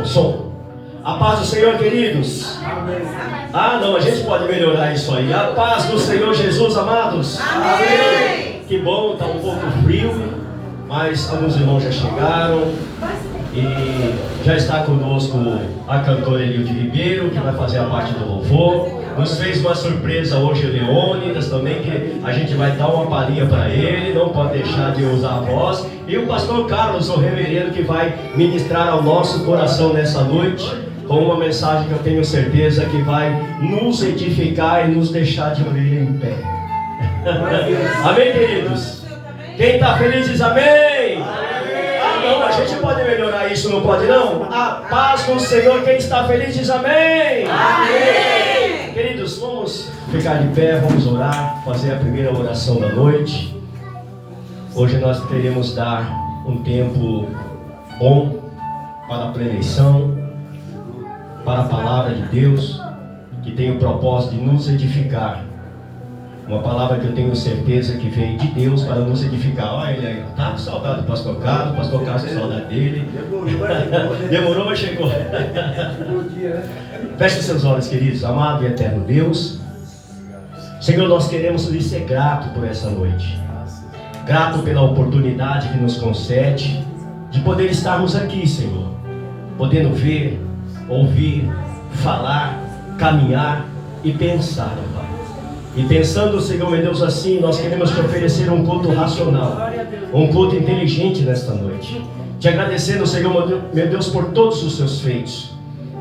Som. A paz do Senhor, queridos. Amém. Ah, não, a gente pode melhorar isso aí. A paz do Senhor Jesus, amados. Amém. Que bom, está um pouco frio, mas alguns irmãos já chegaram. E já está conosco a cantora Elilde Ribeiro, que vai fazer a parte do louvor. Nos fez uma surpresa hoje o Leônidas também, que a gente vai dar uma palhinha para ele, não pode deixar de usar a voz. E o pastor Carlos, o reverendo, que vai ministrar ao nosso coração nessa noite, com uma mensagem que eu tenho certeza que vai nos edificar e nos deixar de orelha em pé. Amém, queridos? Quem está feliz diz amém. Ah, não, a gente pode melhorar isso, não pode não? A paz do Senhor, quem está feliz diz amém. Amém. Queridos, vamos ficar de pé, vamos orar, fazer a primeira oração da noite. Hoje nós queremos dar um tempo bom para a preleição, para a palavra de Deus, que tem o propósito de nos edificar. Uma palavra que eu tenho certeza que veio de Deus para nos edificar. Olha ele aí, tá com saudade do pastor Carlos com saudade dele. Demorou, mas chegou. Feche seus olhos, queridos. Amado e eterno Deus, Senhor, nós queremos lhe ser grato por essa noite. Grato pela oportunidade que nos concede de poder estarmos aqui, Senhor, podendo ver, ouvir, falar, caminhar e pensar, Pai. E pensando, Senhor, meu Deus, assim, nós queremos te oferecer um culto racional, um culto inteligente nesta noite. Te agradecendo, Senhor, meu Deus, por todos os seus feitos.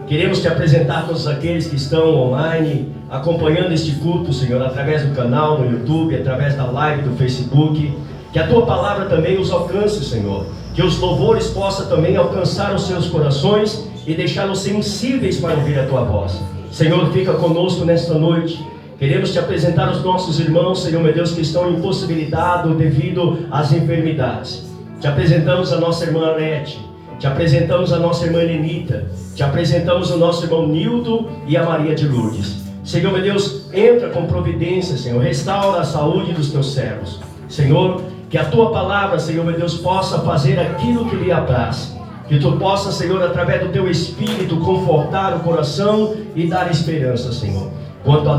Queremos te apresentar a todos aqueles que estão online, acompanhando este culto, Senhor, através do canal no YouTube, através da live do Facebook. Que a tua palavra também os alcance, Senhor. Que os louvores possam também alcançar os seus corações e deixá-los sensíveis para ouvir a tua voz. Senhor, fica conosco nesta noite. Queremos te apresentar os nossos irmãos, Senhor meu Deus, que estão impossibilitados devido às enfermidades. Te apresentamos a nossa irmã Anete, te apresentamos a nossa irmã Lenita, te apresentamos o nosso irmão Nildo e a Maria de Lourdes. Senhor meu Deus, entra com providência, Senhor, restaura a saúde dos teus servos. Senhor, que a tua palavra, Senhor meu Deus, possa fazer aquilo que lhe apraz. Que tu possa, Senhor, através do teu Espírito, confortar o coração e dar esperança, Senhor. Quanto a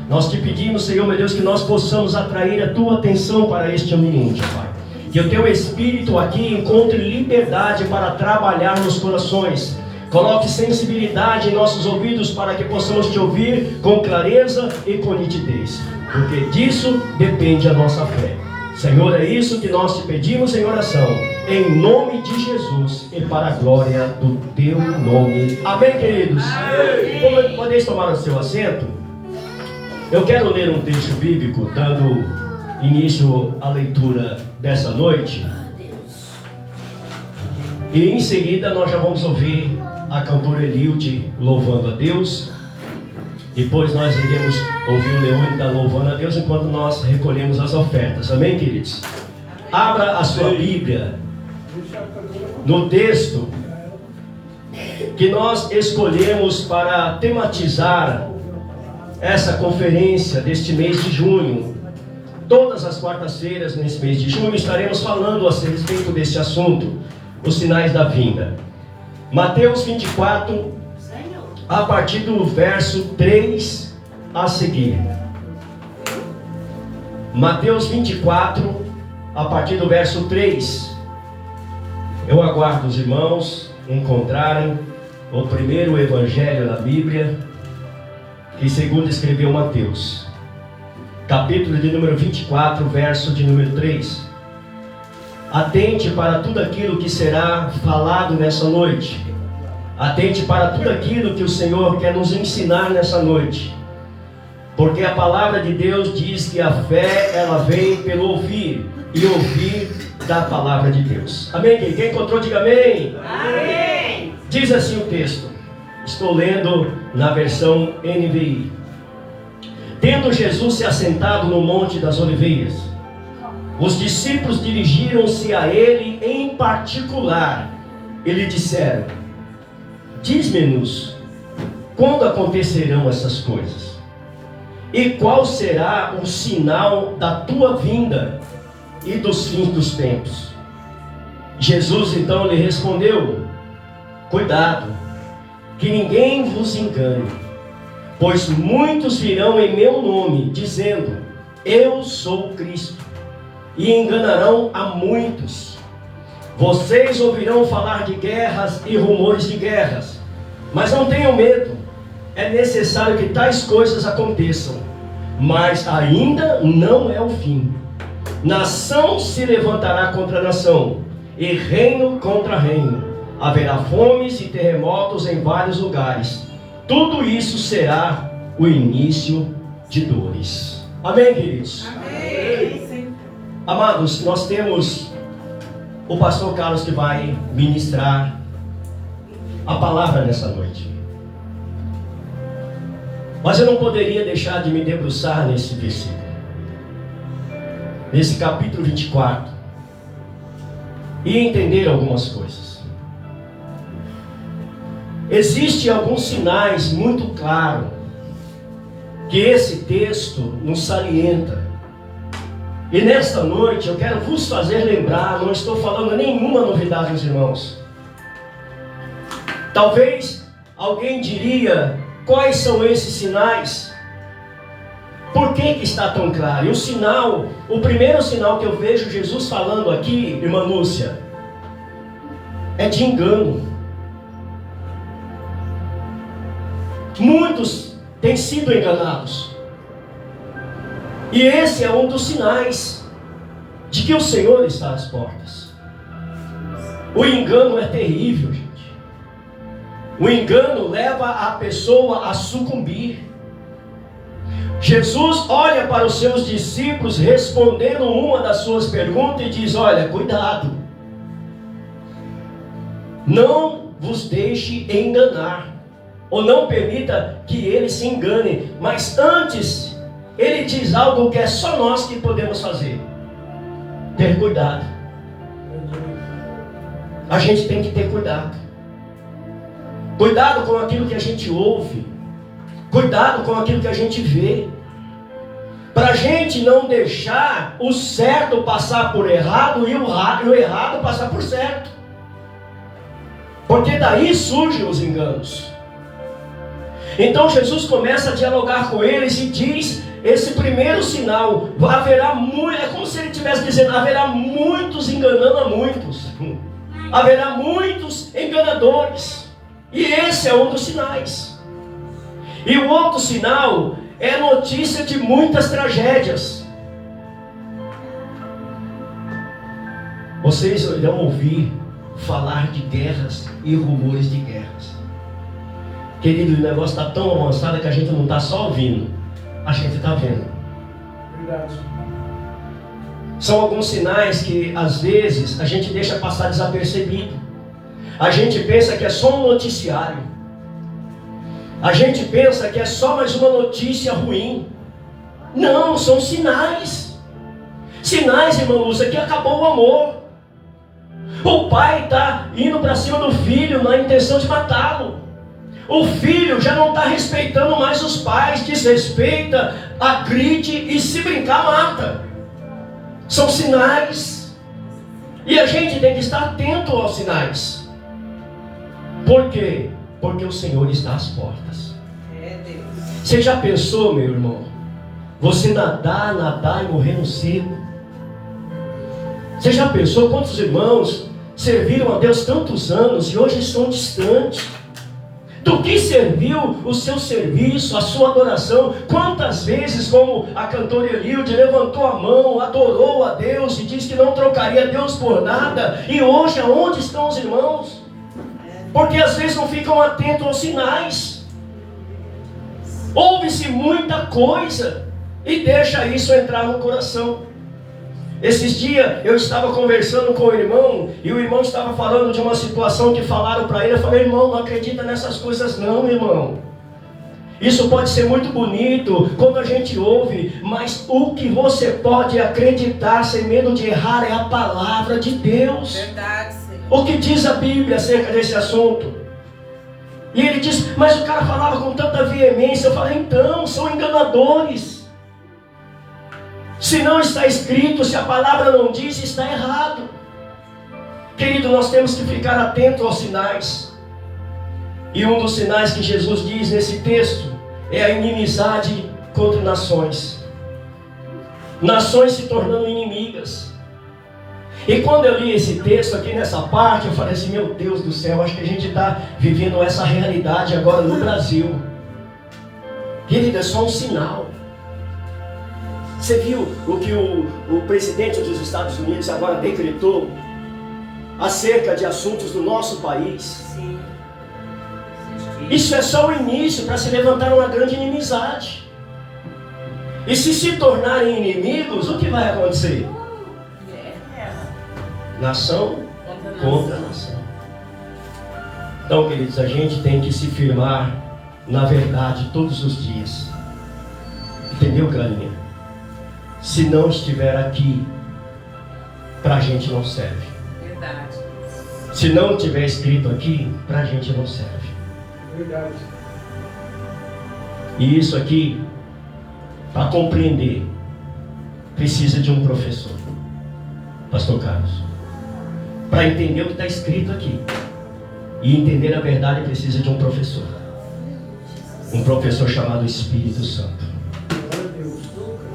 nós te pedimos, Senhor meu Deus, que nós possamos atrair a tua atenção para este ambiente, Pai. Que o teu Espírito aqui encontre liberdade para trabalhar nos corações. Coloque sensibilidade em nossos ouvidos para que possamos te ouvir com clareza e com nitidez. Porque disso depende a nossa fé. Senhor, é isso que nós te pedimos em oração, em nome de Jesus e para a glória do teu nome. Amém, queridos? Amém. Podeis tomar o seu assento? Eu quero ler um texto bíblico, dando início à leitura dessa noite. E em seguida nós já vamos ouvir a cantora Elilde louvando a Deus. Depois nós iremos ouvir o Leônidas louvando a Deus enquanto nós recolhemos as ofertas. Amém, queridos? Abra a sua Bíblia no texto que nós escolhemos para tematizar essa conferência deste mês de junho. Todas as quartas-feiras nesse mês de junho estaremos falando a respeito deste assunto, os sinais da vinda. Mateus 24, a partir do verso 3 a seguir. Mateus 24, a partir do verso 3. Eu aguardo os irmãos encontrarem o primeiro evangelho da Bíblia, que segundo escreveu Mateus. Capítulo de número 24, verso de número 3. Atente para tudo aquilo que será falado nessa noite. Atente para tudo aquilo que o Senhor quer nos ensinar nessa noite. Porque a palavra de Deus diz que a fé, ela vem pelo ouvir, e ouvir da palavra de Deus. Amém? Quem encontrou, diga amém. Amém. Diz assim o texto. Estou lendo na versão NVI. Tendo Jesus se assentado no Monte das Oliveiras, os discípulos dirigiram-se a ele em particular e lhe disseram: diz-me-nos, quando acontecerão essas coisas? E qual será o sinal da tua vinda e dos fins dos tempos? Jesus então lhe respondeu: cuidado, que ninguém vos engane, pois muitos virão em meu nome, dizendo: eu sou Cristo, e enganarão a muitos. Vocês ouvirão falar de guerras e rumores de guerras, mas não tenham medo. É necessário que tais coisas aconteçam, mas ainda não é o fim. Nação se levantará contra nação, e reino contra reino. Haverá fomes e terremotos em vários lugares. Tudo isso será o início de dores. Amém, queridos? Amém. Amados, nós temos o pastor Carlos que vai ministrar a palavra nessa noite. Mas eu não poderia deixar de me debruçar nesse versículo, nesse capítulo 24, e entender algumas coisas. Existem alguns sinais muito claros que esse texto nos salienta. E nesta noite eu quero vos fazer lembrar, não estou falando nenhuma novidade, meus irmãos. Talvez alguém diria: quais são esses sinais? Por que está tão claro? E o sinal, o primeiro sinal que eu vejo Jesus falando aqui, irmã Lúcia, é de engano. Muitos têm sido enganados. E esse é um dos sinais de que o Senhor está às portas. O engano é terrível, gente. O engano leva a pessoa a sucumbir. Jesus olha para os seus discípulos respondendo uma das suas perguntas e diz: olha, cuidado, não vos deixe enganar, ou não permita que eles se enganem. Mas antes, ele diz algo que é só nós que podemos fazer: ter cuidado. A gente tem que ter cuidado. Cuidado com aquilo que a gente ouve. Cuidado com aquilo que a gente vê. Para a gente não deixar o certo passar por errado e o errado passar por certo. Porque daí surgem os enganos. Então Jesus começa a dialogar com eles e diz esse primeiro sinal: haverá muito, é como se ele estivesse dizendo, haverá muitos enganando a muitos. Haverá muitos enganadores. E esse é um dos sinais. E o outro sinal é a notícia de muitas tragédias. Vocês irão ouvir falar de guerras e rumores de guerras. Querido, o negócio está tão avançado que a gente não está só ouvindo, a gente está vendo. Verdade. São alguns sinais que às vezes a gente deixa passar desapercebido. A gente pensa que é só um noticiário. A gente pensa que é só mais uma notícia ruim. Não, são sinais. Sinais, irmã Lúcia, que acabou o amor. O pai está indo para cima do filho na intenção de matá-lo. O filho já não está respeitando mais os pais, desrespeita, agride e, se brincar, mata. São sinais. E a gente tem que estar atento aos sinais. Por quê? Porque o Senhor está às portas. Você já pensou, meu irmão, você nadar e morrer no seco? Você já pensou quantos irmãos serviram a Deus tantos anos e hoje estão distantes? Do que serviu o seu serviço, a sua adoração? Quantas vezes, como a cantora Elilde, levantou a mão, adorou a Deus e disse que não trocaria Deus por nada? E hoje, aonde estão os irmãos? Porque às vezes não ficam atentos aos sinais. Ouve-se muita coisa e deixa isso entrar no coração. Esses dias eu estava conversando com o irmão e o irmão estava falando de uma situação que falaram para ele. Eu falei: irmão, não acredita nessas coisas não, irmão. Isso pode ser muito bonito quando a gente ouve, mas o que você pode acreditar sem medo de errar é a palavra de Deus. Verdade, Senhor. O que diz a Bíblia acerca desse assunto? E ele diz, mas o cara falava com tanta veemência. Eu falei, então, são enganadores. Se não está escrito, se a palavra não diz, está errado. Querido, nós temos que ficar atentos aos sinais. E um dos sinais que Jesus diz nesse texto é a inimizade contra nações. Nações se tornando inimigas. E quando eu li esse texto aqui nessa parte, eu falei assim, meu Deus do céu, acho que a gente está vivendo essa realidade agora no Brasil. Querido, é só um sinal. Você viu o que o presidente dos Estados Unidos agora decretou acerca de assuntos do nosso país? Sim. Isso é só o início para se levantar uma grande inimizade. E se tornarem inimigos, o que vai acontecer? Nação contra nação. Então, queridos, a gente tem que se firmar na verdade todos os dias. Entendeu, Carinha? Se não estiver aqui, para a gente não serve. Verdade. Se não tiver escrito aqui, para a gente não serve. Verdade. E isso aqui, para compreender, precisa de um professor. Pastor Carlos. Para entender o que está escrito aqui e entender a verdade, precisa de um professor. Um professor chamado Espírito Santo.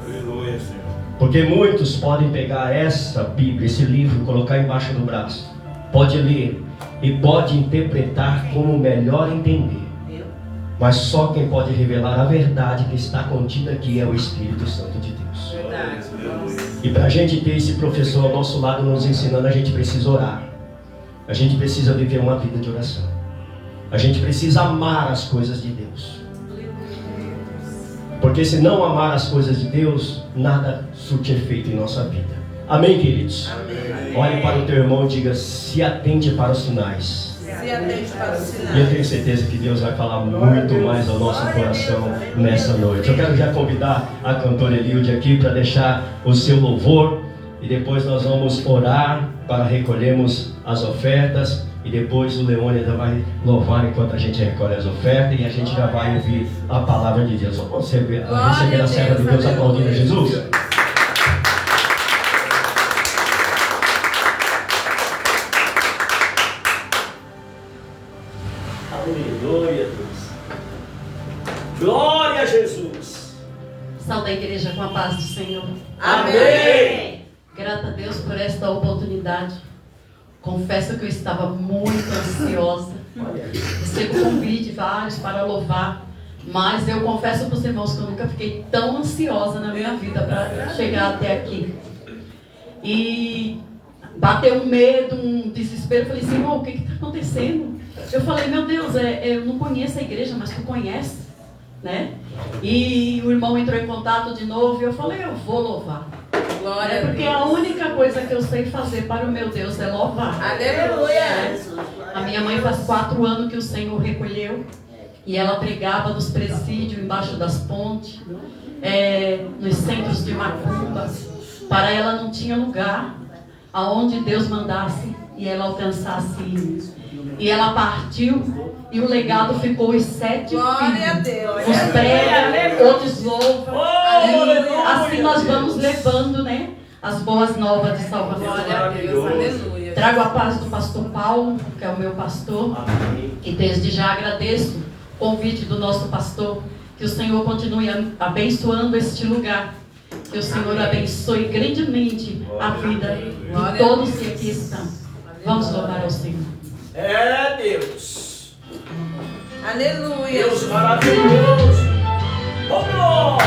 Aleluia, Senhor. Porque muitos podem pegar essa Bíblia, esse livro, colocar embaixo do braço. Pode ler e pode interpretar como melhor entender. Mas só quem pode revelar a verdade que está contida aqui é o Espírito Santo de Deus. Verdade. E para a gente ter esse professor ao nosso lado nos ensinando, a gente precisa orar. A gente precisa viver uma vida de oração. A gente precisa amar as coisas de Deus. Porque se não amar as coisas de Deus, nada surte efeito em nossa vida. Amém, queridos? Amém. Olhe para o teu irmão e diga, se atente para os sinais. Se atende para os E eu sinais. tenho certeza que Deus vai falar muito mais ao nosso coração nessa noite. Eu quero já convidar a cantora Elilde aqui para deixar o seu louvor. E depois nós vamos orar para recolhermos as ofertas. E depois o Leone ainda vai louvar enquanto a gente recolhe as ofertas. E a gente já vai ouvir a palavra de Deus. Vamos receber a serva de Deus aplaudindo a Jesus. Aleluia, Deus. Glória a Jesus. Salve a igreja com a paz do Senhor. Amém. Grata a Deus por esta oportunidade. Confesso que eu estava muito ansiosa. Recebi convite vários para louvar. Mas eu confesso para os irmãos que eu nunca fiquei tão ansiosa na minha vida para chegar até aqui. E bateu um medo, um desespero. Eu falei, Senhor, o que está acontecendo? Eu falei, meu Deus, eu não conheço a igreja, mas tu conhece, né? E o irmão entrou em contato de novo e eu falei, eu vou louvar. Glória a Porque Deus. a única coisa que eu sei fazer para o meu Deus é louvar. Aleluia. A minha mãe faz 4 anos que o Senhor recolheu. E ela pregava nos presídios, embaixo das pontes, nos centros de macumba. Para ela não tinha lugar aonde Deus mandasse e ela alcançasse isso. E ela partiu e o legado ficou os 7 Glória a filhos. Deus. Uns pregam, outros louvam. E assim nós vamos levando, né, as boas novas de salvação. Glória a Deus. Aleluia. Trago a paz do pastor Paulo, que é o meu pastor. Amém. E desde já agradeço o convite do nosso pastor. Que o Senhor continue abençoando este lugar. Que o Senhor abençoe grandemente a vida de todos que aqui estão. Vamos louvar ao Senhor. É Deus. Aleluia. Deus maravilhoso. Oh, glória.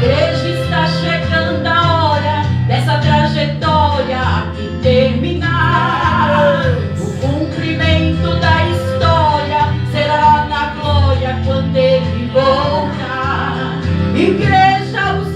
Igreja, está chegando a hora dessa trajetória aqui terminar. O cumprimento da história será na glória quando ele voltar. Igreja, o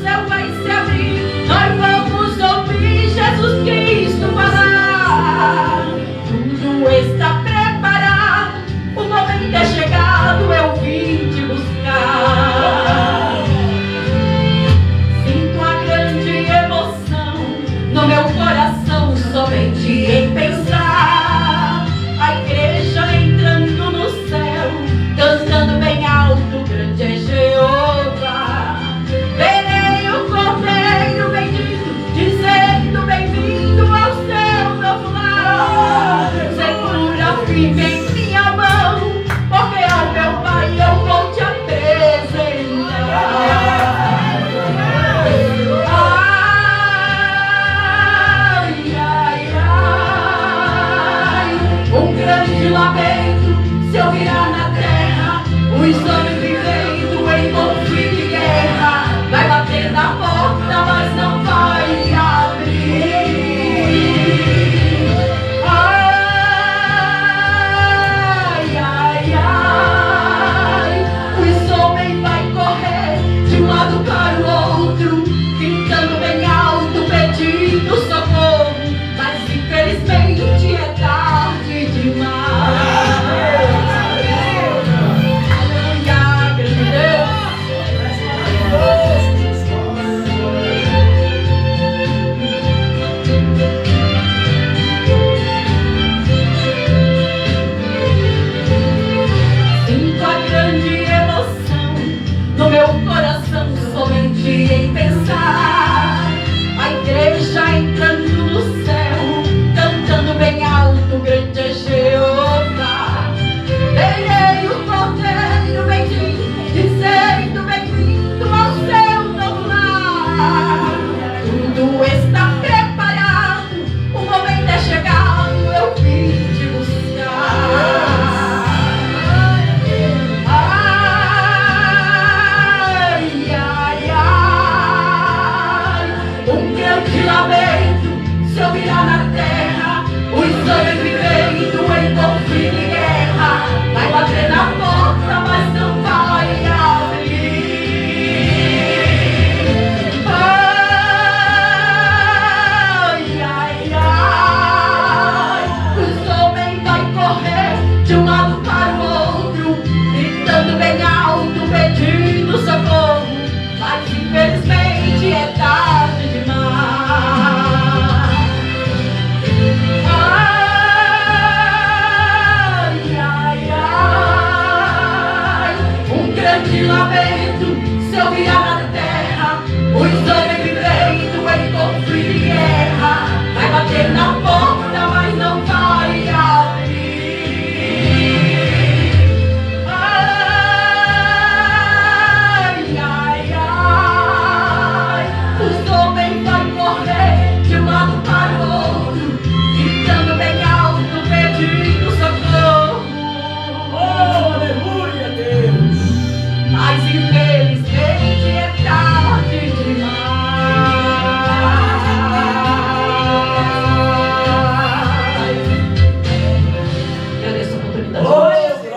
da gente.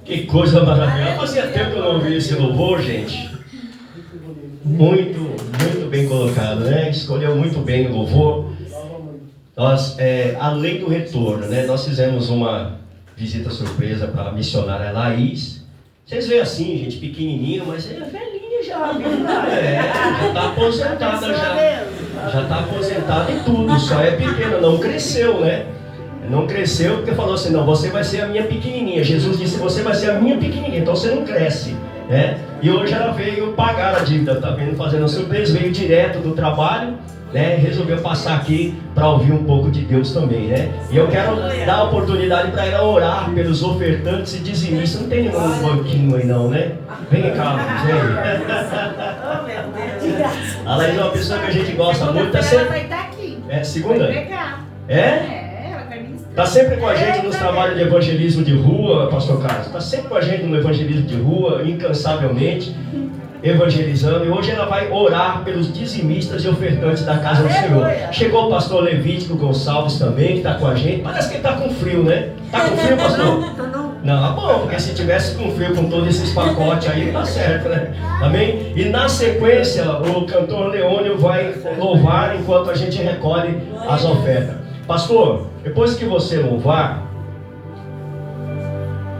Que coisa maravilhosa. Fazia tempo que eu não ouvi esse louvor, gente. Muito bem colocado, né? Escolheu muito bem o louvor. Nós, além do retorno, né? Nós fizemos uma visita surpresa para a missionária Laís. Vocês veem assim, gente, pequenininho, mas é velhinha já, viu? Já está aposentada já. Já está aposentada e tudo, só é pequena, não cresceu, né? Não cresceu porque falou assim, não, você vai ser a minha pequenininha. Jesus disse, você vai ser a minha pequenininha, então você não cresce, né? E hoje ela veio pagar a dívida, tá vendo, fazendo surpresa, veio direto do trabalho, né? Resolveu passar aqui para ouvir um pouco de Deus também, né? E eu quero dar a oportunidade para ela orar pelos ofertantes e dizimistas. Não tem nenhum banquinho aí não, né? Vem cá, vem. A Laís é uma pessoa que a gente gosta muito. Tá sempre... Ela vai estar aqui. É, segunda? Vai pregar. É? Está sempre com a gente nos trabalhos de evangelismo de rua, pastor Carlos. Está sempre com a gente no evangelismo de rua, incansavelmente, evangelizando. E hoje ela vai orar pelos dizimistas e ofertantes da casa do Senhor. Chegou o pastor Levítico Gonçalves também, que está com a gente. Parece que ele está com frio, né? Está com frio, pastor? Não, tá bom, porque se tivesse com frio com todos esses pacotes aí, tá certo, né? Amém? E na sequência, o cantor Leônio vai louvar enquanto a gente recolhe as ofertas. Pastor, depois que você louvar,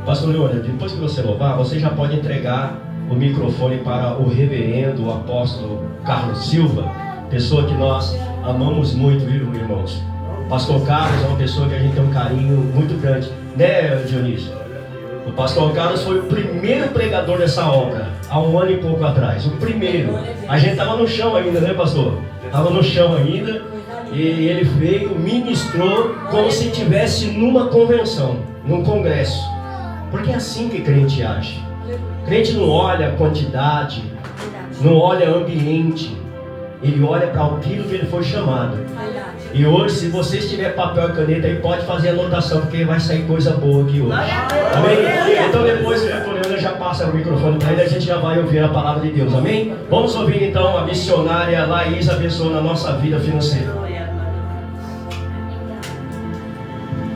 pastor Leônio, depois que você louvar, você já pode entregar o microfone para o reverendo, o apóstolo Carlos Silva, pessoa que nós amamos muito, viu, irmãos? Pastor Carlos é uma pessoa que a gente tem um carinho muito grande, né, Dionísio? O pastor Carlos foi o primeiro pregador dessa obra, há um ano e pouco atrás, o primeiro. A gente estava no chão ainda, né, pastor? Estava no chão ainda. E ele veio, ministrou como se estivesse numa convenção, num congresso. Porque é assim que crente age. Crente não olha a quantidade, não olha ambiente. Ele olha para aquilo que ele foi chamado. E hoje, se você tiver papel e caneta aí, pode fazer anotação, porque vai sair coisa boa aqui hoje. Amém? Então depois que a Leônia já passa o microfone para ele, a gente já vai ouvir a palavra de Deus. Amém? Vamos ouvir então a missionária Laís abençoando a nossa vida financeira.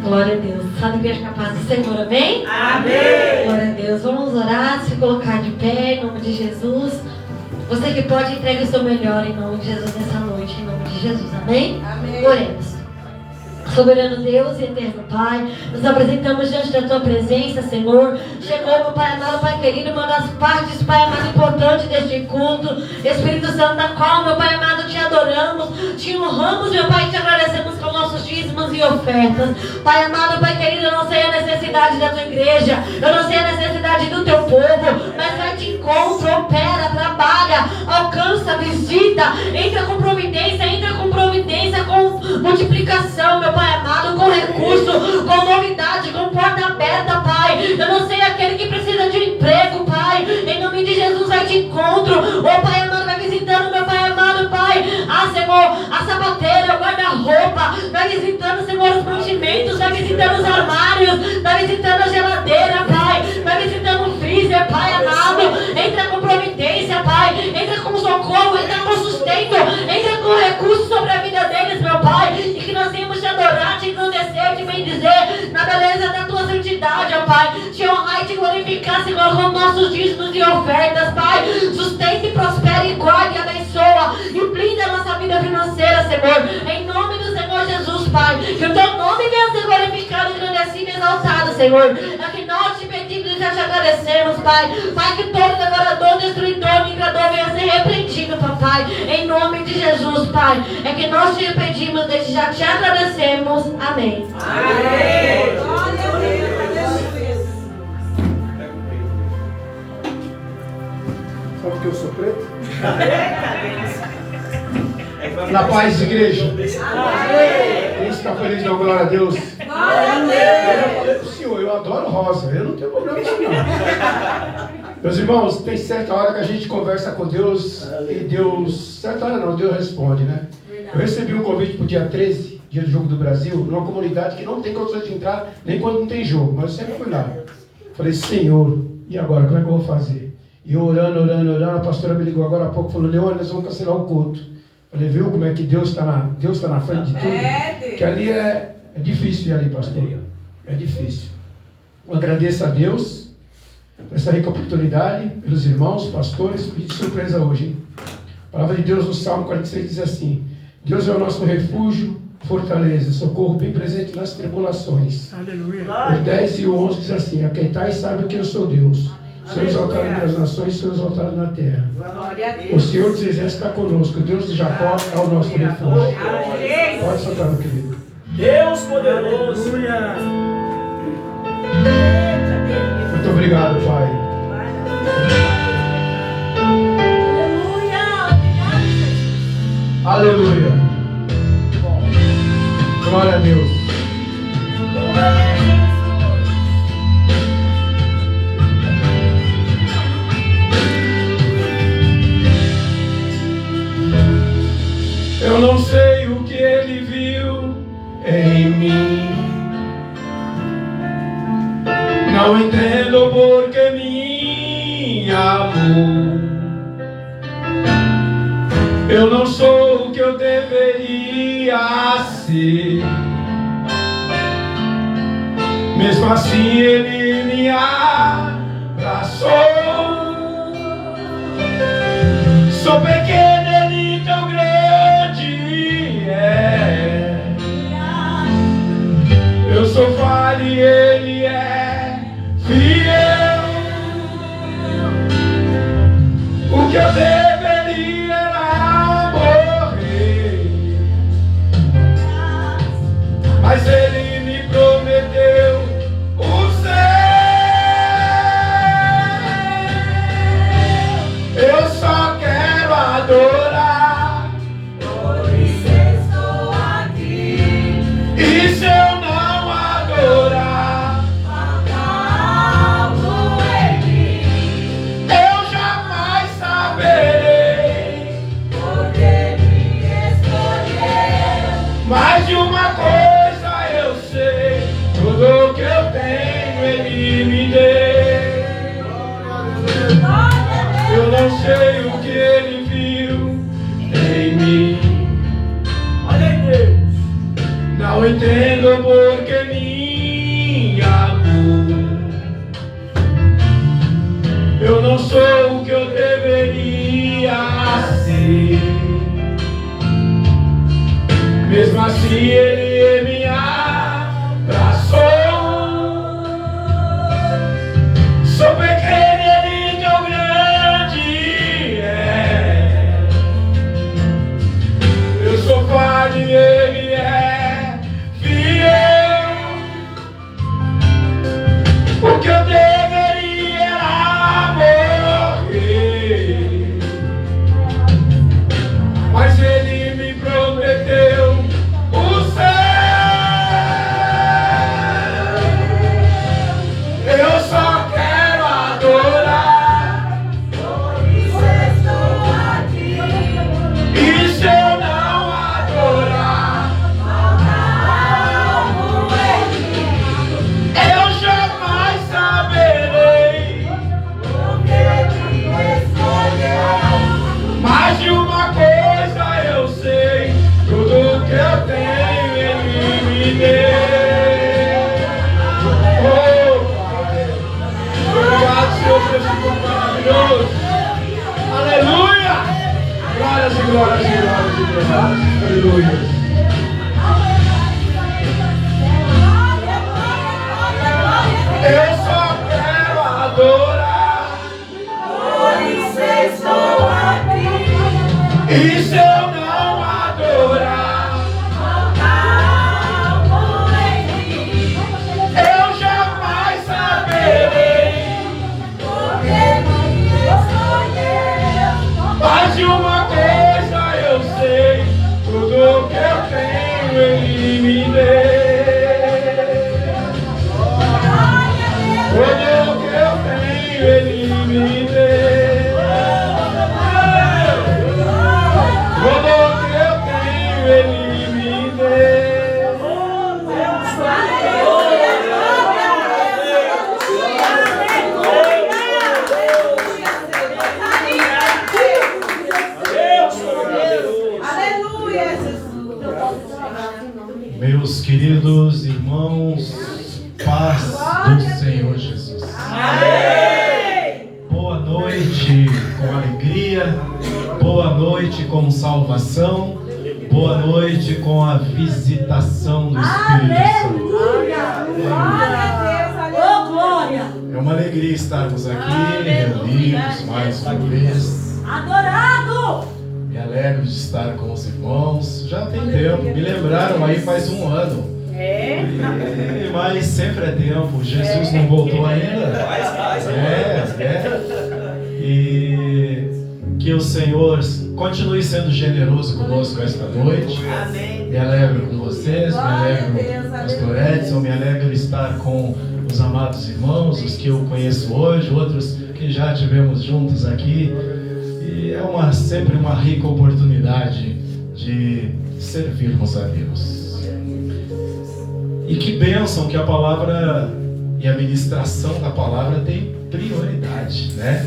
Glória a Deus. Sabe que é capaz do Senhor, amém? Amém. Glória a Deus. Vamos orar, se colocar de pé em nome de Jesus. Você que pode, entregue o seu melhor em nome de Jesus nessa noite, em nome de Jesus, amém? Amém. Oremos. Soberano Deus e eterno Pai, nos apresentamos diante da Tua presença, Senhor. Chegou, meu Pai amado, Pai querido, uma das partes, Pai amado, importante deste culto. Espírito Santo, da qual, meu Pai amado, Te adoramos, Te honramos, meu Pai, Te agradecemos com nossos dízimos e ofertas. Pai amado, Pai querido, eu não sei a necessidade da Tua igreja, eu não sei a necessidade do Teu povo, mas vai de encontro, opera, trabalha, alcança, visita, entra com providência, com multiplicação, meu Pai amado, com recurso, com novidade, com porta aberta, Pai. Eu não sei aquele que precisa de emprego, Pai. Em nome de Jesus, vai de encontro. Ô Pai amado, vai visitando, meu Pai amado, Pai. Ah, Senhor, a sapateira, o guarda-roupa. Vai visitando, Senhor, os mantimentos. Vai visitando os armários. Vai visitando a geladeira, Pai. Vai visitando o freezer, Pai amado. Entra com providência, Pai. Entra com socorro, entra com sustento. Entra com recurso sobre a vida deles, meu Pai. E que nós venhamos te adorar, te engrandecer, te bendizer na beleza da Tua santidade, ó Pai. Te honrar e te glorificar, Senhor, com nossos dízimos e ofertas, Pai. Sustenta e prospera e guarda e abençoa. E blinda a nossa vida financeira, Senhor. Em nome do Senhor Jesus, Pai. Que o Teu nome venha ser glorificado, engrandecido e exaltado, Senhor. É que nós te pedimos e já te agradecemos, Pai. Pai, que todo devorador, destruidor, migrador venha ser repreendido, Papai. Em nome de Jesus, Pai. É que nós te pedimos, desde já te agradecemos. Amém. Amém. Glória a Deus. Sabe porque eu sou preto? Na paz, igreja. Quem está feliz, não, glória a Deus. Eu já falei pro senhor, eu adoro rosa. Eu não tenho problema com isso, não. Meus irmãos, tem certa hora que a gente conversa com Deus e Deus... Certa hora não, Deus responde, né? Eu recebi um convite para o dia 13, dia do Jogo do Brasil, numa comunidade que não tem condições de entrar nem quando não tem jogo, mas eu sempre fui lá. Falei, Senhor, e agora, como é que eu vou fazer? E eu orando, a pastora me ligou agora há pouco, falou, Leônio, nós vamos cancelar o culto. Falei, viu como é que Deus está na frente de tudo? Que ali é difícil ir ali, pastor. É difícil. Eu agradeço a Deus por essa rica oportunidade, pelos irmãos, pastores, de surpresa hoje, hein? A palavra de Deus no Salmo 46 diz assim: Deus é o nosso refúgio, fortaleza, socorro bem presente nas tribulações. Aleluia. O 10 e o 11 diz assim: aquentai e sabe que eu sou Deus. Seus altares das nações, seus altares na terra. O Senhor dos Exércitos está conosco. O Deus de Jacó é o nosso refúgio. Pode soltar, meu querido. Deus poderoso. Muito obrigado, Pai. Aleluia. Glória a Deus. Eu não sei o que ele viu em mim, não entendo porque me amou. Eu não sou o que eu deveria ser, mesmo assim ele me abraçou. Sou pequeno, ele tão grande é. Eu sou falho e ele é fiel. O que eu deveria era morrer, mas ele me prometeu o céu. Eu só quero adorar, por isso estou aqui. E se eu não adorar, falta algo em mim. Eu jamais saberei porque me escolheu. Mais de uma coisa eu sei, tudo que eu tenho ele me deu. Eu não sei o que ele viu em mim, olha aí, Deus. Não entendo porque me amou. Eu não sou o que eu deveria ser, mesmo assim ele me abraçou. Sou pequeno, ele tão grande é. Eu sou falho e ele é fiel. O que eu deveria era morrer, mas ele me prometeu o céu. Eu só quero adorar, por isso estou aqui. E se eu não adorar, falta algo em mim. Eu jamais saberei porque me escolheu. Mais de uma coisa eu sei, tudo que eu tenho ele me deu. Oh, Pai, obrigado, Senhor, por esse culto maravilhoso. Aleluia! Glórias e glórias e glórias e glórias. Aleluia. Eu só quero adorar, por isso estou aqui. E se eu não adorar, falta algo em mim. Eu jamais saberei porque me escolheu. Mais de uma coisa eu sei, tudo que eu Meus queridos irmãos, paz do Senhor Jesus. Amém. Boa noite com alegria, boa noite com salvação, boa noite com a visitação do Espírito Santo. Glória a Deus, aleluia. Glória! É uma alegria estarmos aqui reunidos mais uma vez. Adorado! Me alegro de estar com os irmãos. Já tem tempo, me lembraram aí faz um ano. Mas sempre é tempo, Jesus não voltou ainda. E que o Senhor continue sendo generoso conosco esta noite. Me alegro com vocês, me alegro com o pastor Edson, me alegro estar com os amados irmãos, os que eu conheço hoje, outros que já tivemos juntos aqui. E é sempre uma rica oportunidade de servirmos a Deus. E que bênção que a palavra e a ministração da palavra tem prioridade, né?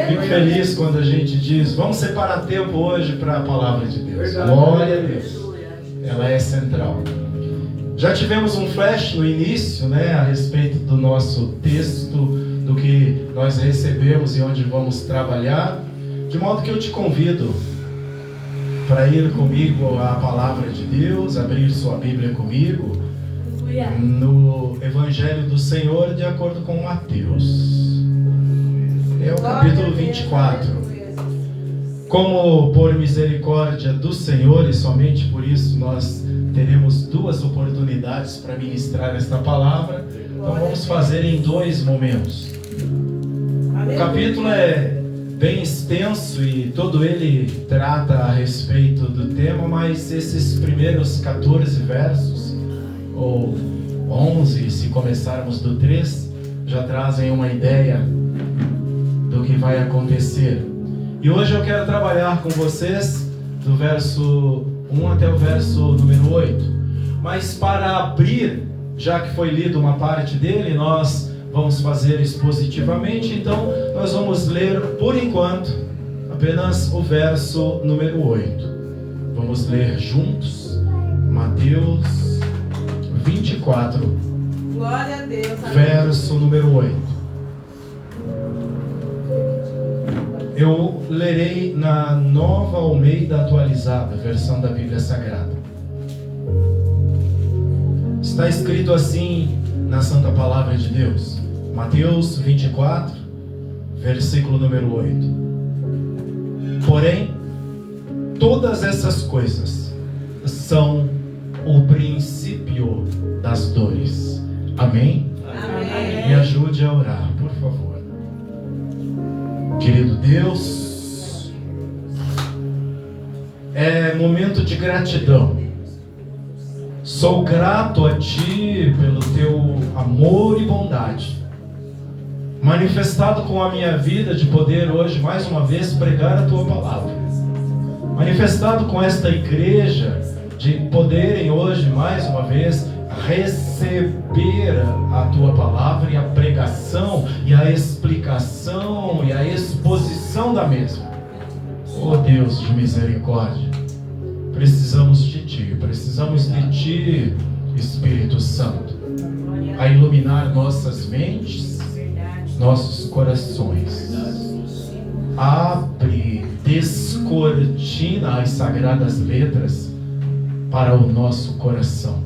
Fico feliz quando a gente diz, vamos separar tempo hoje para a palavra de Deus. Glória a Deus. Ela é central. Já tivemos um flash no início, né, a respeito do nosso texto, do que nós recebemos e onde vamos trabalhar. De modo que eu te convido para ir comigo à palavra de Deus, abrir sua Bíblia comigo, no Evangelho do Senhor de acordo com Mateus. É o capítulo 24. Como por misericórdia do Senhor, e somente por isso nós teremos duas oportunidades para ministrar esta palavra, então vamos fazer em dois momentos. O capítulo é bem extenso e todo ele trata a respeito do tema, mas esses primeiros 14 versos, ou 11, se começarmos do 3, já trazem uma ideia do que vai acontecer. E hoje eu quero trabalhar com vocês do verso 1 até o verso número 8. Mas para abrir, já que foi lido uma parte dele, nós vamos fazer expositivamente, então nós vamos ler, por enquanto, apenas o verso número 8. Vamos ler juntos Mateus 24, Glória a Deus, verso número 8. Eu lerei na Nova Almeida Atualizada, versão da Bíblia Sagrada. Está escrito assim na Santa Palavra de Deus. Mateus 24, versículo número 8. Porém, todas essas coisas são o princípio das dores. Amém? Amém. Me ajude a orar, por favor. Querido Deus, é momento de gratidão. Sou grato a Ti pelo Teu amor e bondade, manifestado com a minha vida de poder hoje mais uma vez pregar a Tua palavra, manifestado com esta igreja de poderem hoje mais uma vez receber a Tua palavra e a pregação e a explicação e a exposição da mesma. Oh Deus de misericórdia, precisamos de Ti, Espírito Santo, a iluminar nossas mentes, nossos corações. Abre, descortina as sagradas letras para o nosso coração,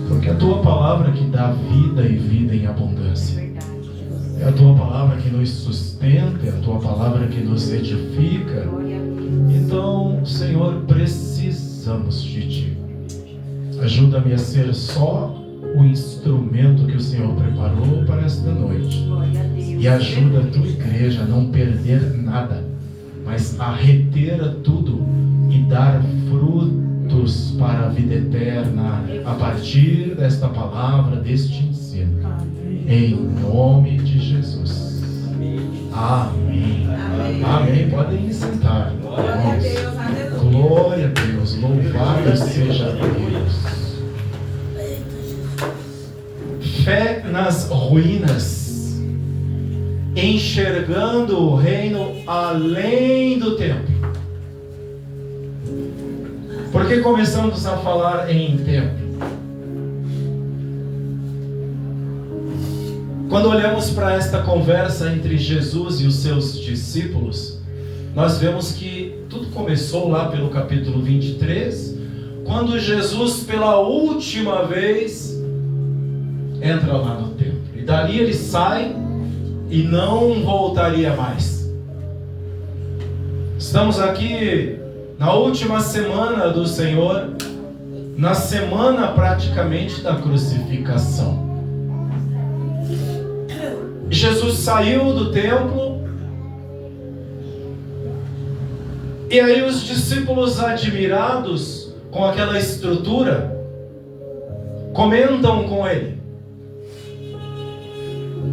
porque é a Tua palavra que dá vida e vida em abundância. É a Tua palavra que nos sustenta, é a Tua palavra que nos edifica. Então, Senhor, precisamos de Ti. Ajuda-me a ser só o instrumento que o Senhor preparou para esta noite. E ajuda a Tua igreja a não perder nada, mas a reter tudo e dar frutos para a vida eterna a partir desta palavra, deste ensino. Em nome de Jesus. Amém. Amém. Podem sentar. Glória a Deus. Louvado seja Deus. Fé nas ruínas, enxergando o reino além do tempo. Por que começamos a falar em templo? Quando olhamos para esta conversa entre Jesus e os seus discípulos, nós vemos que tudo começou lá pelo capítulo 23, quando Jesus pela última vez entra lá no templo. E dali ele sai e não voltaria mais. Estamos aqui na última semana do Senhor, na semana praticamente da crucificação. Jesus saiu do templo e aí os discípulos, admirados com aquela estrutura, comentam com ele.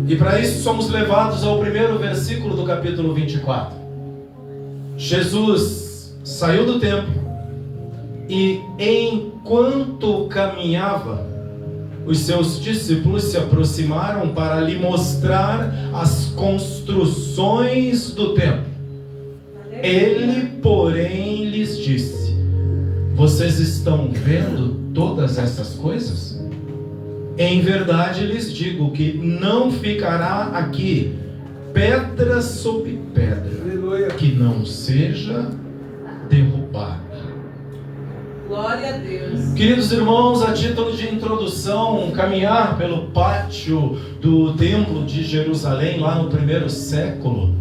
E para isso somos levados ao primeiro versículo do capítulo 24. Jesus saiu do templo e enquanto caminhava, os seus discípulos se aproximaram para lhe mostrar as construções do templo. Ele, porém, lhes disse: vocês estão vendo todas essas coisas? Em verdade lhes digo que não ficará aqui pedra sobre pedra que não seja derrubada. Glória a Deus. Queridos irmãos, a título de introdução, caminhar pelo pátio do templo de Jerusalém lá no primeiro século,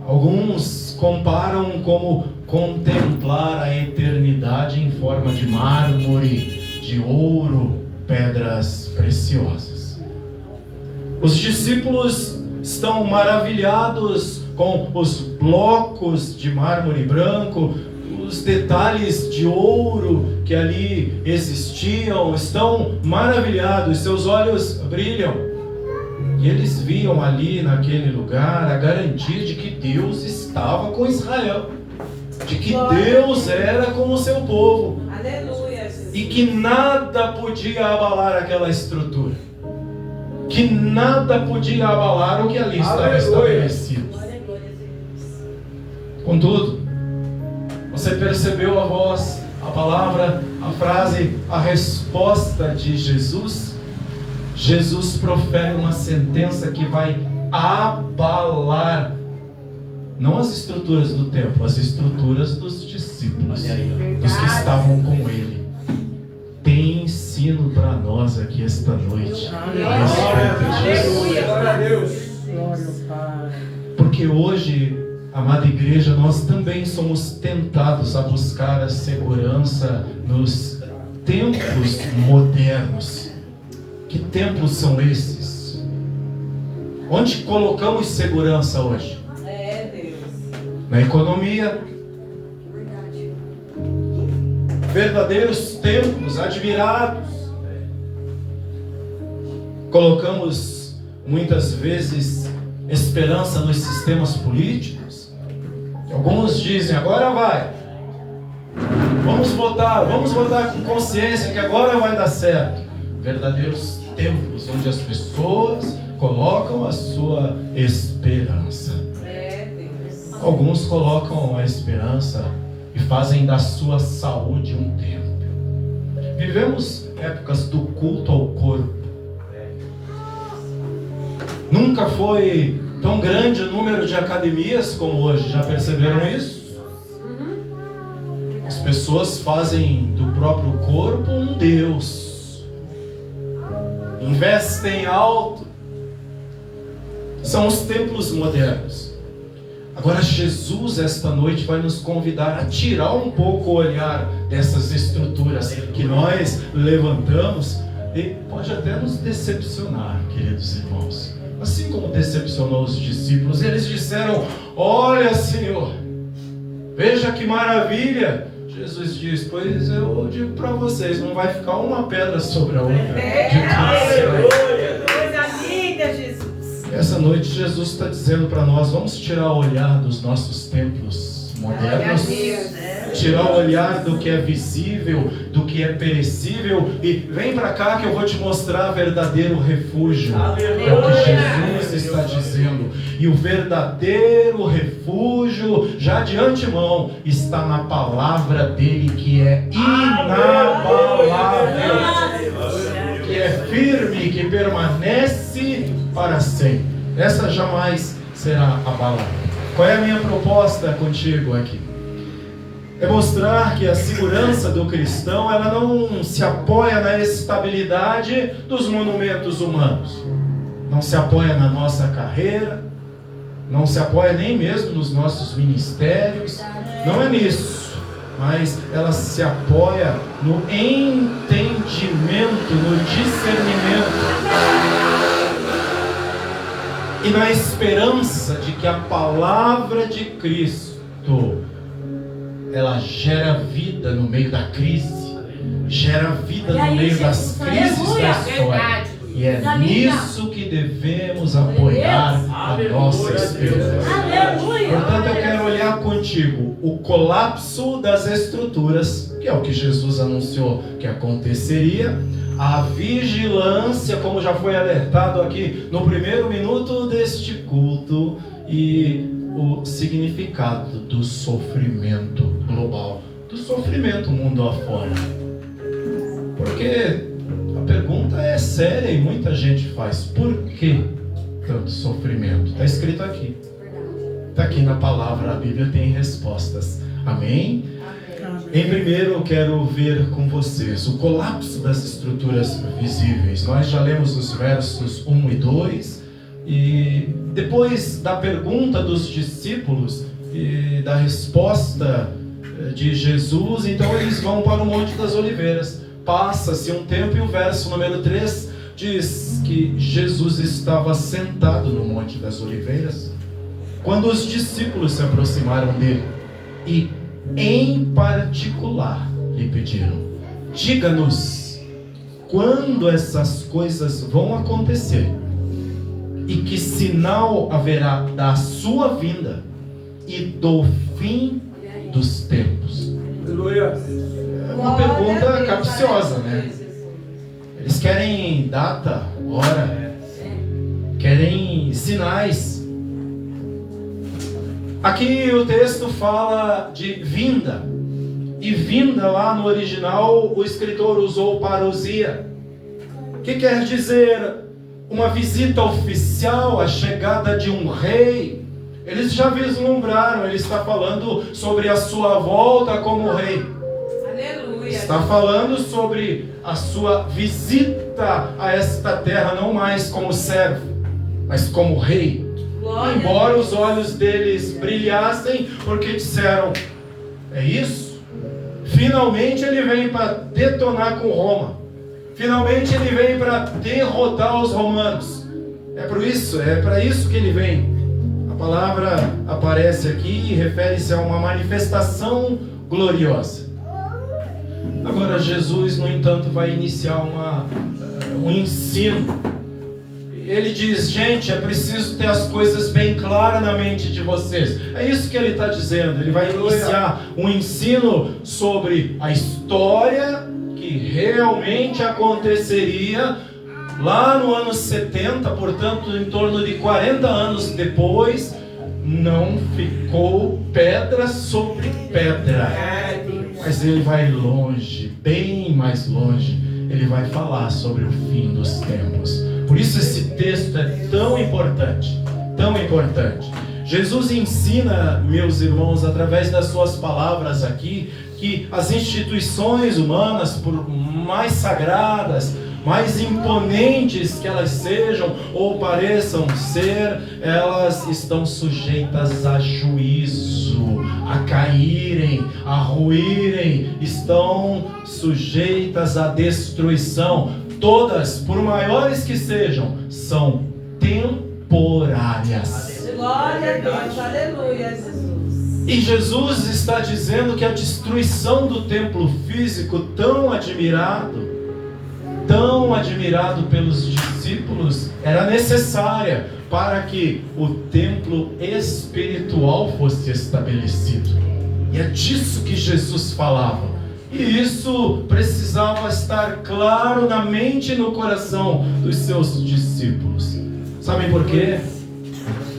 alguns comparam como contemplar a eternidade em forma de mármore, de ouro, pedras preciosas. Os discípulos estão maravilhados com os blocos de mármore branco, os detalhes de ouro que ali existiam, estão maravilhados, seus olhos brilham. E eles viam ali naquele lugar a garantia de que Deus estava com Israel, de que Deus era com o seu povo. Aleluia, Jesus. E que nada podia abalar aquela estrutura, que nada podia abalar o que ali estava estabelecido. Contudo, você percebeu a voz, a palavra, a frase, a resposta de Jesus? Jesus profere uma sentença que vai abalar, não as estruturas do templo, as estruturas dos discípulos, dos que estavam com ele. Tem ensino para nós aqui esta noite a respeito disso. Glória a Deus. Porque hoje, amada igreja, nós também somos tentados a buscar a segurança nos templos modernos. Que templos são esses? Onde colocamos segurança hoje? Deus. Na economia. Verdadeiros templos admirados. Colocamos muitas vezes esperança nos sistemas políticos. Alguns dizem: agora vai, vamos votar com consciência que agora vai dar certo. Verdadeiros templos onde as pessoas colocam a sua esperança. Deus. Alguns colocam a esperança e fazem da sua saúde um templo. Vivemos épocas do culto ao corpo. Nunca foi tão grande o número de academias como hoje. Já perceberam isso? As pessoas fazem do próprio corpo um Deus. Investem alto. São os templos modernos. Agora Jesus esta noite vai nos convidar a tirar um pouco o olhar dessas estruturas que nós levantamos, e pode até nos decepcionar, queridos irmãos. Assim como decepcionou os discípulos, eles disseram: olha, Senhor, veja que maravilha. Jesus diz: pois eu digo para vocês, não vai ficar uma pedra sobre a outra. Coisa linda, Jesus. Essa noite Jesus está dizendo para nós: vamos tirar o olhar dos nossos templos modernos, tirar o olhar do que é visível, do que é perecível, e vem para cá que eu vou te mostrar verdadeiro refúgio. É o que Jesus está dizendo. E o verdadeiro refúgio, já de antemão, está na palavra dele, que é inabalável, que é firme, que permanece para sempre. Essa jamais será abalada. Qual é a minha proposta contigo aqui? É mostrar que a segurança do cristão, ela não se apoia na estabilidade dos monumentos humanos, não se apoia na nossa carreira, não se apoia nem mesmo nos nossos ministérios, não é nisso, mas ela se apoia no entendimento, no discernimento e na esperança de que a palavra de Cristo, ela gera vida no meio da crise, gera vida no meio das crises da história. E é nisso que devemos apoiar a nossa esperança. Portanto, eu quero olhar contigo o colapso das estruturas, que é o que Jesus anunciou que aconteceria, a vigilância, como já foi alertado aqui no primeiro minuto deste culto, e o significado do sofrimento global, do sofrimento mundo afora. Porque a pergunta é séria e muita gente faz: por que tanto sofrimento? Está escrito aqui. Está aqui na palavra, a Bíblia tem respostas. Amém? Em primeiro, eu quero ver com vocês o colapso das estruturas visíveis. Nós já lemos os versos 1 e 2. E depois da pergunta dos discípulos e da resposta de Jesus, então eles vão para o Monte das Oliveiras. Passa-se um tempo e o verso número 3 diz que Jesus estava sentado no Monte das Oliveiras, quando os discípulos se aproximaram dele e, em particular, lhe pediram: diga-nos quando essas coisas vão acontecer e que sinal haverá da sua vinda e do fim dos tempos. Aleluia. É uma pergunta capciosa, né? Eles querem data, hora, querem sinais. Aqui o texto fala de vinda, e vinda lá no original o escritor usou parousia, que quer dizer uma visita oficial, a chegada de um rei. Eles já vislumbraram, ele está falando sobre a sua volta como rei. Aleluia. Está falando sobre a sua visita a esta terra, não mais como servo, mas como rei. Glória. Embora os olhos deles brilhassem, porque disseram: é isso? Finalmente ele vem para detonar com Roma. Finalmente ele vem para derrotar os romanos. É para isso que ele vem. A palavra aparece aqui e refere-se a uma manifestação gloriosa. Agora Jesus, no entanto, vai iniciar um ensino. Ele diz: gente, é preciso ter as coisas bem claras na mente de vocês. É isso que ele está dizendo. Ele vai iniciar um ensino sobre a história que realmente aconteceria lá no ano 70, portanto, em torno de 40 anos depois. Não ficou pedra sobre pedra. Mas ele vai longe, bem mais longe. Ele vai falar sobre o fim dos tempos. Por isso esse texto é tão importante, tão importante. Jesus ensina, meus irmãos, através das suas palavras aqui, que as instituições humanas, por mais sagradas, mais imponentes que elas sejam ou pareçam ser, elas estão sujeitas a juízo, a caírem, a ruírem, estão sujeitas à destruição. Todas, por maiores que sejam, são temporárias. Glória a Deus, aleluia, Jesus. E Jesus está dizendo que a destruição do templo físico, tão admirado pelos discípulos, era necessária para que o templo espiritual fosse estabelecido. E é disso que Jesus falava. E isso precisava estar claro na mente e no coração dos seus discípulos. Sabem por quê?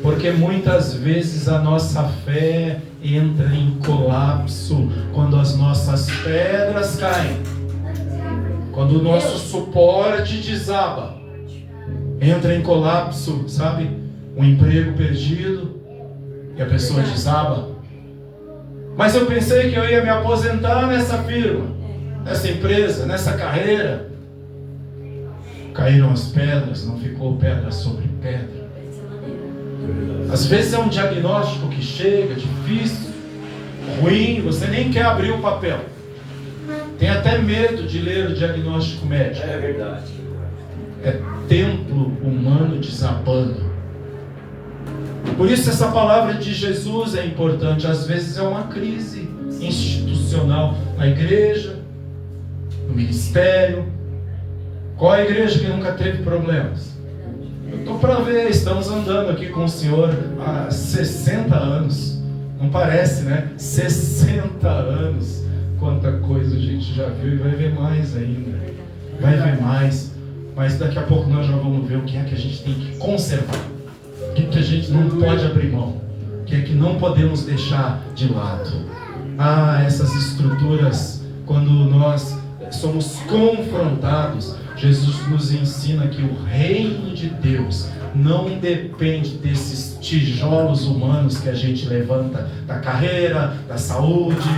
Porque muitas vezes a nossa fé entra em colapso quando as nossas pedras caem, quando o nosso suporte desaba. Entra em colapso, sabe? Um emprego perdido e a pessoa desaba. Mas eu pensei que eu ia me aposentar nessa firma, nessa empresa, nessa carreira. Caíram as pedras, não ficou pedra sobre pedra. Às vezes é um diagnóstico que chega, difícil, ruim, você nem quer abrir o papel. Tem até medo de ler o diagnóstico médico. É verdade. É templo humano desabando. Por isso essa palavra de Jesus é importante. Às vezes é uma crise institucional na igreja, no ministério. Qual é a igreja que nunca teve problemas? Eu estou para ver, estamos andando aqui com o Senhor há 60 anos. Não parece, né? 60 anos. Quanta coisa a gente já viu e vai ver mais ainda. Vai ver mais. Mas daqui a pouco nós já vamos ver o que é que a gente tem que conservar. O que é que a gente não pode abrir mão. O que é que não podemos deixar de lado. Essas estruturas, quando nós somos confrontados, Jesus nos ensina que o reino de Deus não depende desses tijolos humanos que a gente levanta da carreira, da saúde,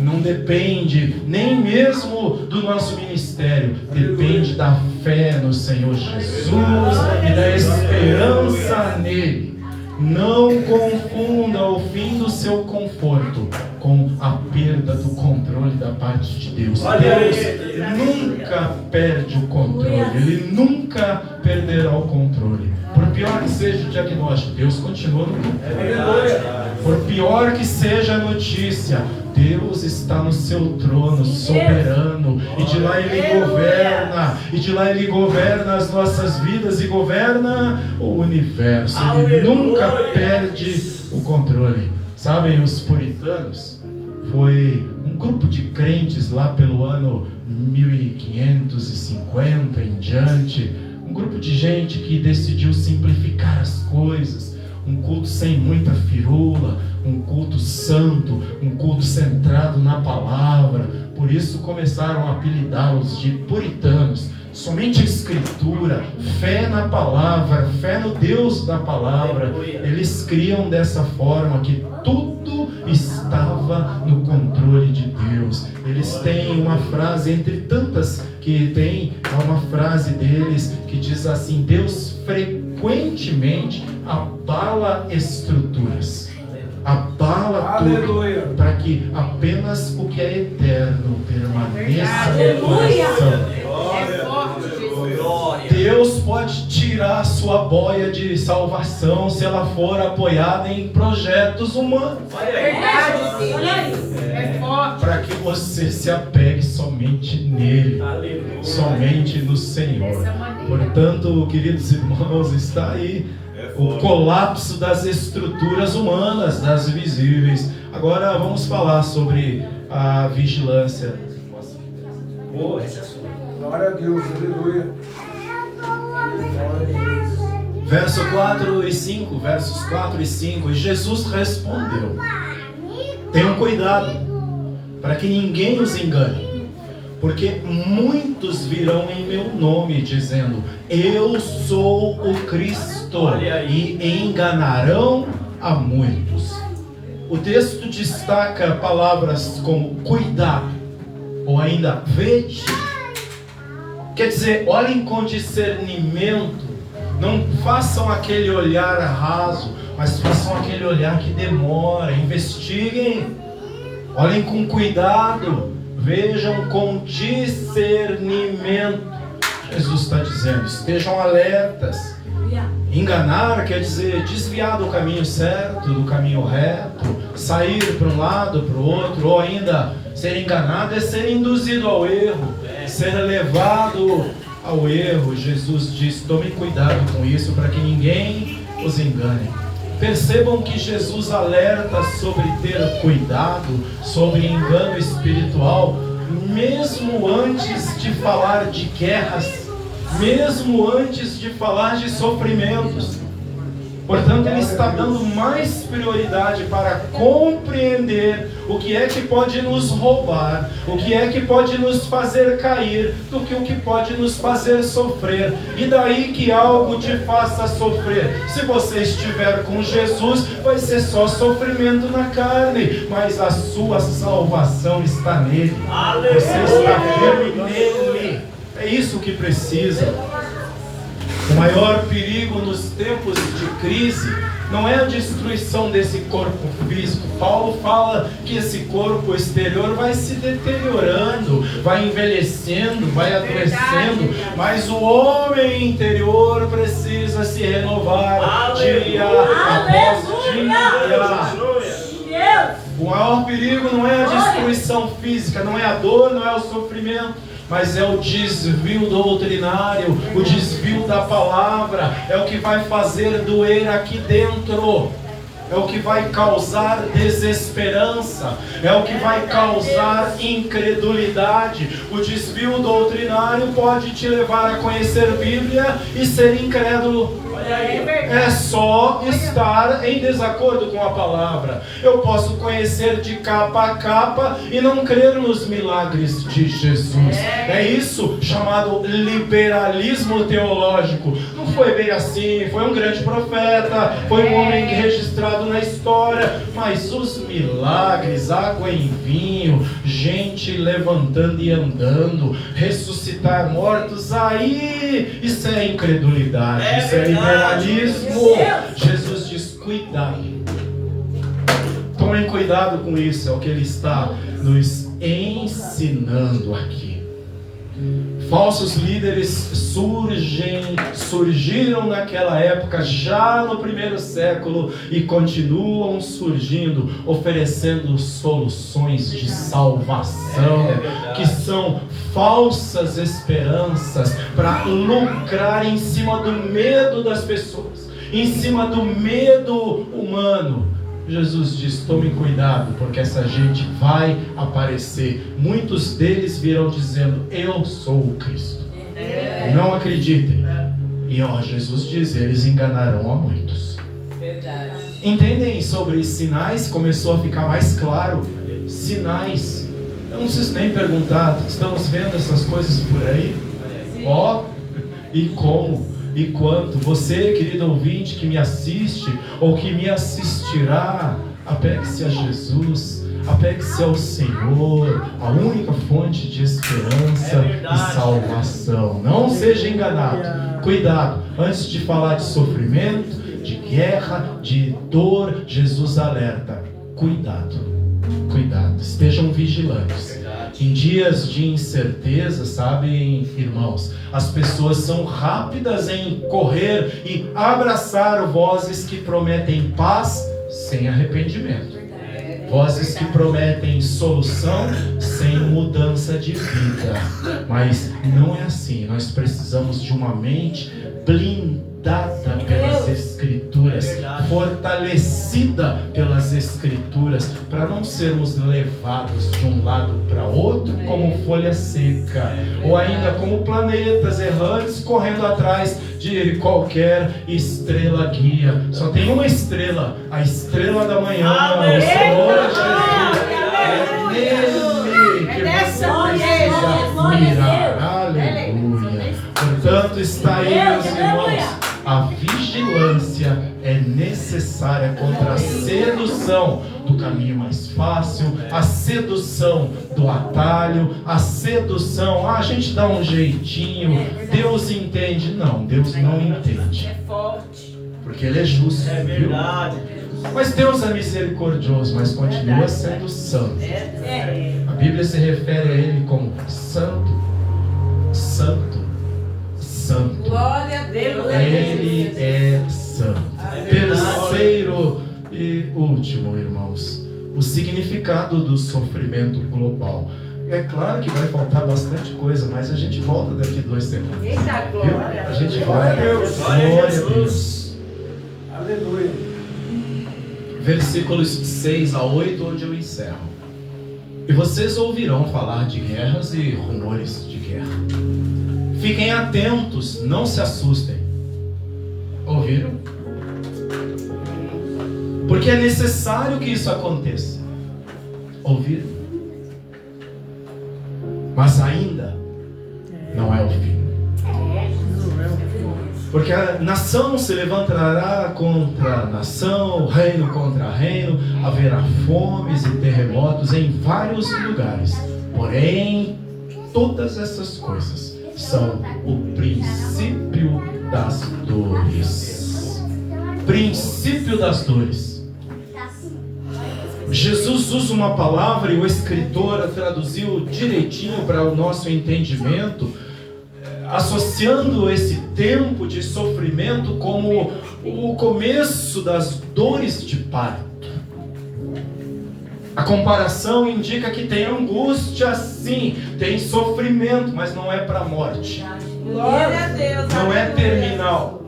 não depende nem mesmo do nosso ministério, depende da fé no Senhor Jesus e da esperança nele. Não confunda o fim do seu conforto com a perda do controle da parte de Deus. Deus nunca perde o controle, Ele nunca perderá o controle. Por pior que seja o diagnóstico, Deus continua no controle. Por pior que seja a notícia, Deus está no seu trono soberano, e de lá Ele governa, e de lá Ele governa as nossas vidas e governa o universo. Ele nunca perde o controle. Sabem, os puritanos foi um grupo de crentes lá pelo ano 1550 em diante, um grupo de gente que decidiu simplificar as coisas. Um culto sem muita firula, um culto santo, um culto centrado na palavra. Por isso começaram a apelidá-los de puritanos. Somente a Escritura, fé na palavra, fé no Deus da palavra. Eles criam dessa forma que tudo estava no controle de Deus. Eles têm uma frase, entre tantas que tem, uma frase deles que diz assim: Deus frequentemente abala estruturas, abala tudo, para que apenas o que é eterno permaneça no coração. Deus pode tirar a sua boia de salvação se ela for apoiada em projetos humanos. Para que você se apegue somente nele, somente no Senhor. Portanto, queridos irmãos, está aí o colapso das estruturas humanas, das visíveis. Agora vamos falar sobre a vigilância. Glória a Deus, aleluia. Verso 4 e 5, versos 4 e 5. E Jesus respondeu: tenham cuidado para que ninguém os engane, porque muitos virão em meu nome dizendo: eu sou o Cristo, e enganarão a muitos. O texto destaca palavras como cuidado, ou ainda vede. Quer dizer, olhem com discernimento. Não façam aquele olhar raso, mas façam aquele olhar que demora. Investiguem, olhem com cuidado, vejam com discernimento. Jesus está dizendo: estejam alertas. Enganar quer dizer desviar do caminho certo, do caminho reto, sair para um lado, para o outro, ou ainda ser enganado é ser induzido ao erro, ser levado ao erro. Jesus diz: tomem cuidado com isso, para que ninguém os engane. Percebam que Jesus alerta sobre ter cuidado, sobre engano espiritual, mesmo antes de falar de guerras, mesmo antes de falar de sofrimentos. Portanto, ele está dando mais prioridade para compreender o que é que pode nos roubar, o que é que pode nos fazer cair, do que o que pode nos fazer sofrer. E daí que algo te faça sofrer. Se você estiver com Jesus, vai ser só sofrimento na carne, mas a sua salvação está nele. Você está firme nele. É isso que precisa. O maior perigo nos tempos de crise não é a destruição desse corpo físico. Paulo fala que esse corpo exterior vai se deteriorando, vai envelhecendo, vai adoecendo, mas o homem interior precisa se renovar dia após dia. O maior perigo não é a destruição física, não é a dor, não é o sofrimento, mas é o desvio doutrinário, o desvio da palavra, é o que vai fazer doer aqui dentro, é o que vai causar desesperança, é o que vai causar incredulidade. O desvio doutrinário pode te levar a conhecer Bíblia e ser incrédulo. É só estar em desacordo com a palavra. Eu posso conhecer de capa a capa e não crer nos milagres de Jesus. É isso chamado liberalismo teológico. Não foi bem assim, foi um grande profeta, foi um homem registrado na história, mas os milagres, água em vinho, gente levantando e andando, ressuscitar mortos, aí isso é incredulidade, isso é liberalismo. Jesus diz: cuidado, tomem cuidado com isso. É o que ele está nos ensinando aqui. Falsos líderes surgiram naquela época, já no primeiro século, e continuam surgindo, oferecendo soluções de salvação, que são falsas esperanças para lucrar em cima do medo das pessoas, em cima do medo humano. Jesus diz: tome cuidado, porque essa gente vai aparecer. Muitos deles virão dizendo: eu sou o Cristo. Não acreditem. E Jesus diz: eles enganarão a muitos. Entendem sobre sinais? Começou a ficar mais claro. Sinais. Eu não preciso nem perguntar, estamos vendo essas coisas por aí? E como? E quanto? Você, querido ouvinte, que me assiste ou que me assistirá, apegue-se a Jesus, apegue-se ao Senhor, a única fonte de esperança e salvação. Não seja enganado. Cuidado, antes de falar de sofrimento, de guerra, de dor, Jesus alerta: cuidado, cuidado, estejam vigilantes. Em dias de incerteza, sabem, irmãos, as pessoas são rápidas em correr e abraçar vozes que prometem paz sem arrependimento, vozes que prometem solução sem mudança de vida. Mas não é assim. Nós precisamos de uma mente blindada pelas Escrituras, fortalecida pelas Escrituras, para não sermos levados de um lado para outro como folha seca, ou ainda como planetas errantes correndo atrás de qualquer estrela guia. Só tem uma estrela, a estrela da manhã, o Senhor Jesus. É nele que você precisa mirar. Aleluia. Portanto, está aí, meus irmãos, a vigilância é necessária contra a sedução do caminho mais fácil, a sedução do atalho, a sedução, a gente dá um jeitinho, Deus entende. Não, Deus não entende, porque Ele é justo, viu? Mas Deus é misericordioso, mas continua sendo santo. A Bíblia se refere a Ele como santo, santo, santo. Glória a Deus. Ele é santo. Terceiro e último, irmãos, o significado do sofrimento global. É claro que vai faltar bastante coisa, mas a gente volta daqui 2 segundos. Eita glória. A gente vai. Glória a Deus. Aleluia. versículos 6 a 8, onde eu encerro. E vocês ouvirão falar de guerras e rumores de guerra. Fiquem atentos, não se assustem. Ouviram? Porque é necessário que isso aconteça. Ouviram? Mas ainda não é o fim. Porque a nação se levantará contra nação, reino contra reino, haverá fomes e terremotos em vários lugares. Porém, todas essas coisas são o princípio das dores. Princípio das dores. Jesus usa uma palavra e o escritor traduziu direitinho para o nosso entendimento, associando esse tempo de sofrimento como o começo das dores de parto. A comparação indica que tem angústia, sim, tem sofrimento, mas não é para a morte. Glória a Deus. Não é terminal.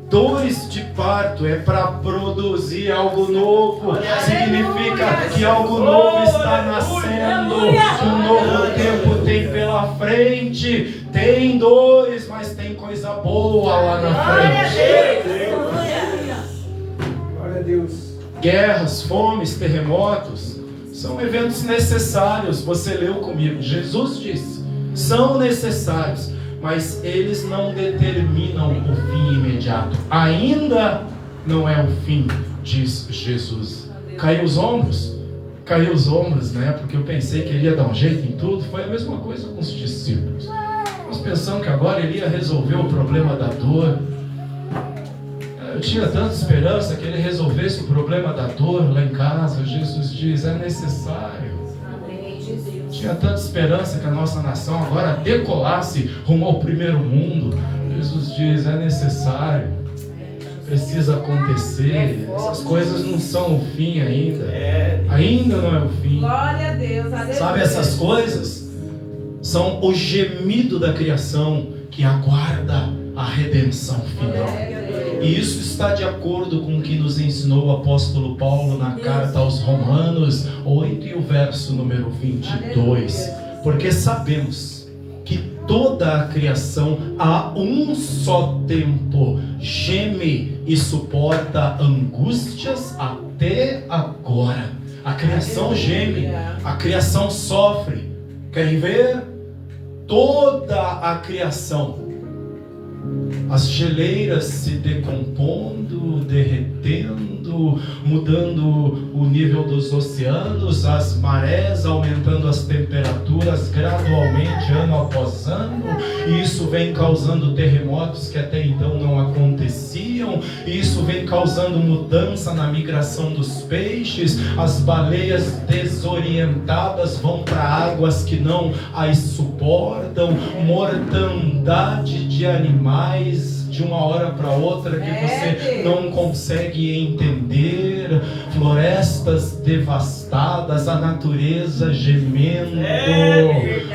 Dores de parto é para produzir algo novo. Significa que algo novo está nascendo. Um novo tempo tem pela frente. Tem dores, mas tem coisa boa lá na frente. Glória a Deus. Guerras, fomes, terremotos são eventos necessários. Você leu comigo. Jesus disse: são necessários, mas eles não determinam o fim imediato. Ainda não é o fim, diz Jesus. Caiu os ombros, né? Porque eu pensei que ele ia dar um jeito em tudo. Foi a mesma coisa com os discípulos. Nós pensamos que agora ele ia resolver o problema da dor. Eu tinha tanta esperança que ele resolvesse o problema da dor lá em casa. Jesus diz: é necessário. Tinha tanta esperança que a nossa nação agora decolasse rumo ao primeiro mundo. Jesus diz: é necessário, precisa acontecer. Essas coisas não são o fim ainda. Ainda não é o fim. Glória a Deus. Sabe, essas coisas são o gemido da criação que aguarda a redenção final. E isso está de acordo com o que nos ensinou o apóstolo Paulo na carta aos Romanos 8 e o verso número 22. Porque sabemos que toda a criação a um só tempo geme e suporta angústias até agora. A criação geme, a criação sofre. Querem ver? Toda a criação. As geleiras se decompondo, derretendo, mudando o nível dos oceanos, as marés aumentando as temperaturas gradualmente ano após ano, e isso vem causando terremotos que até então não aconteciam, e isso vem causando mudança na migração dos peixes. As baleias desorientadas vão para águas que não as suportam, mortandade de animais de uma hora para outra que você não consegue entender, florestas devastadas, a natureza gemendo,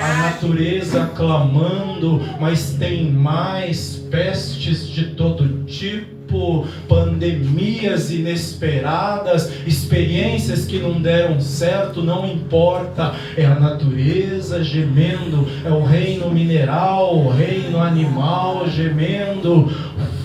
a natureza clamando, mas tem mais pestes de todo tipo, pandemias inesperadas, experiências que não deram certo, não importa, é a natureza gemendo, é o reino mineral, o reino animal gemendo,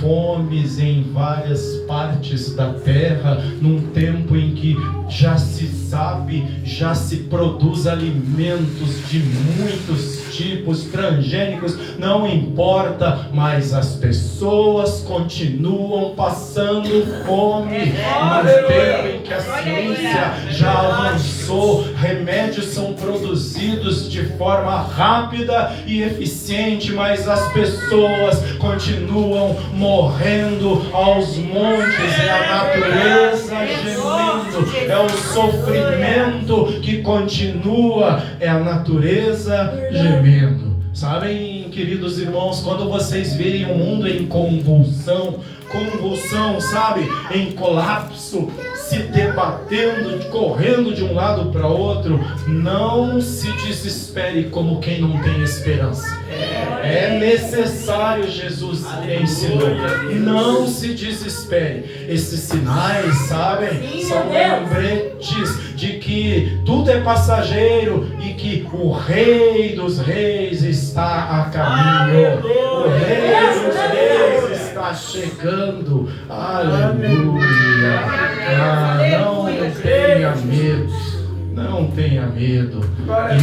fomes em várias partes da terra, num tempo em que já se sabe, já se produz alimentos de muitos tipos, transgênicos, não importa, mas as pessoas continuam passando fome, no tempo em que a ciência já avançou, remédios são produzidos de forma rápida e eficiente, mas as pessoas continuam morrendo aos montes. É a natureza gemendo, é o sofrimento que continua, é a natureza gemendo. Sabem, queridos irmãos, quando vocês virem o mundo em convulsão, sabe, em colapso, se debatendo, correndo de um lado para outro. Não se desespere como quem não tem esperança. É necessário, Jesus ensinou. Não se desespere. Esses sinais, sabem, são lembretes de que tudo é passageiro e que o Rei dos Reis está a caminho. O Rei dos Reis está chegando. Aleluia. Não tenha medo. Não tenha medo.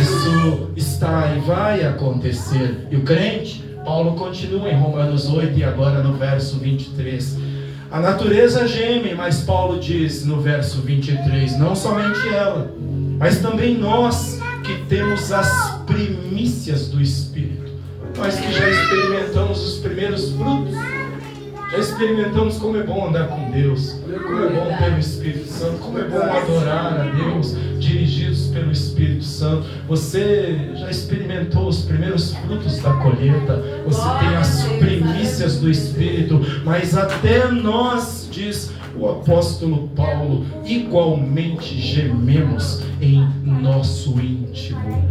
Isso está e vai acontecer. E o crente, Paulo continua em Romanos 8 e agora no verso 23. A natureza geme, mas Paulo diz no verso 23, não somente ela, mas também nós que temos as primícias do Espírito. Nós que já experimentamos os primeiros frutos. Já experimentamos como é bom andar com Deus, como é bom ter o Espírito Santo, como é bom adorar a Deus, dirigidos pelo Espírito Santo. Você já experimentou os primeiros frutos da colheita, você tem as primícias do Espírito, mas até nós, diz o apóstolo Paulo, igualmente gememos em nosso íntimo.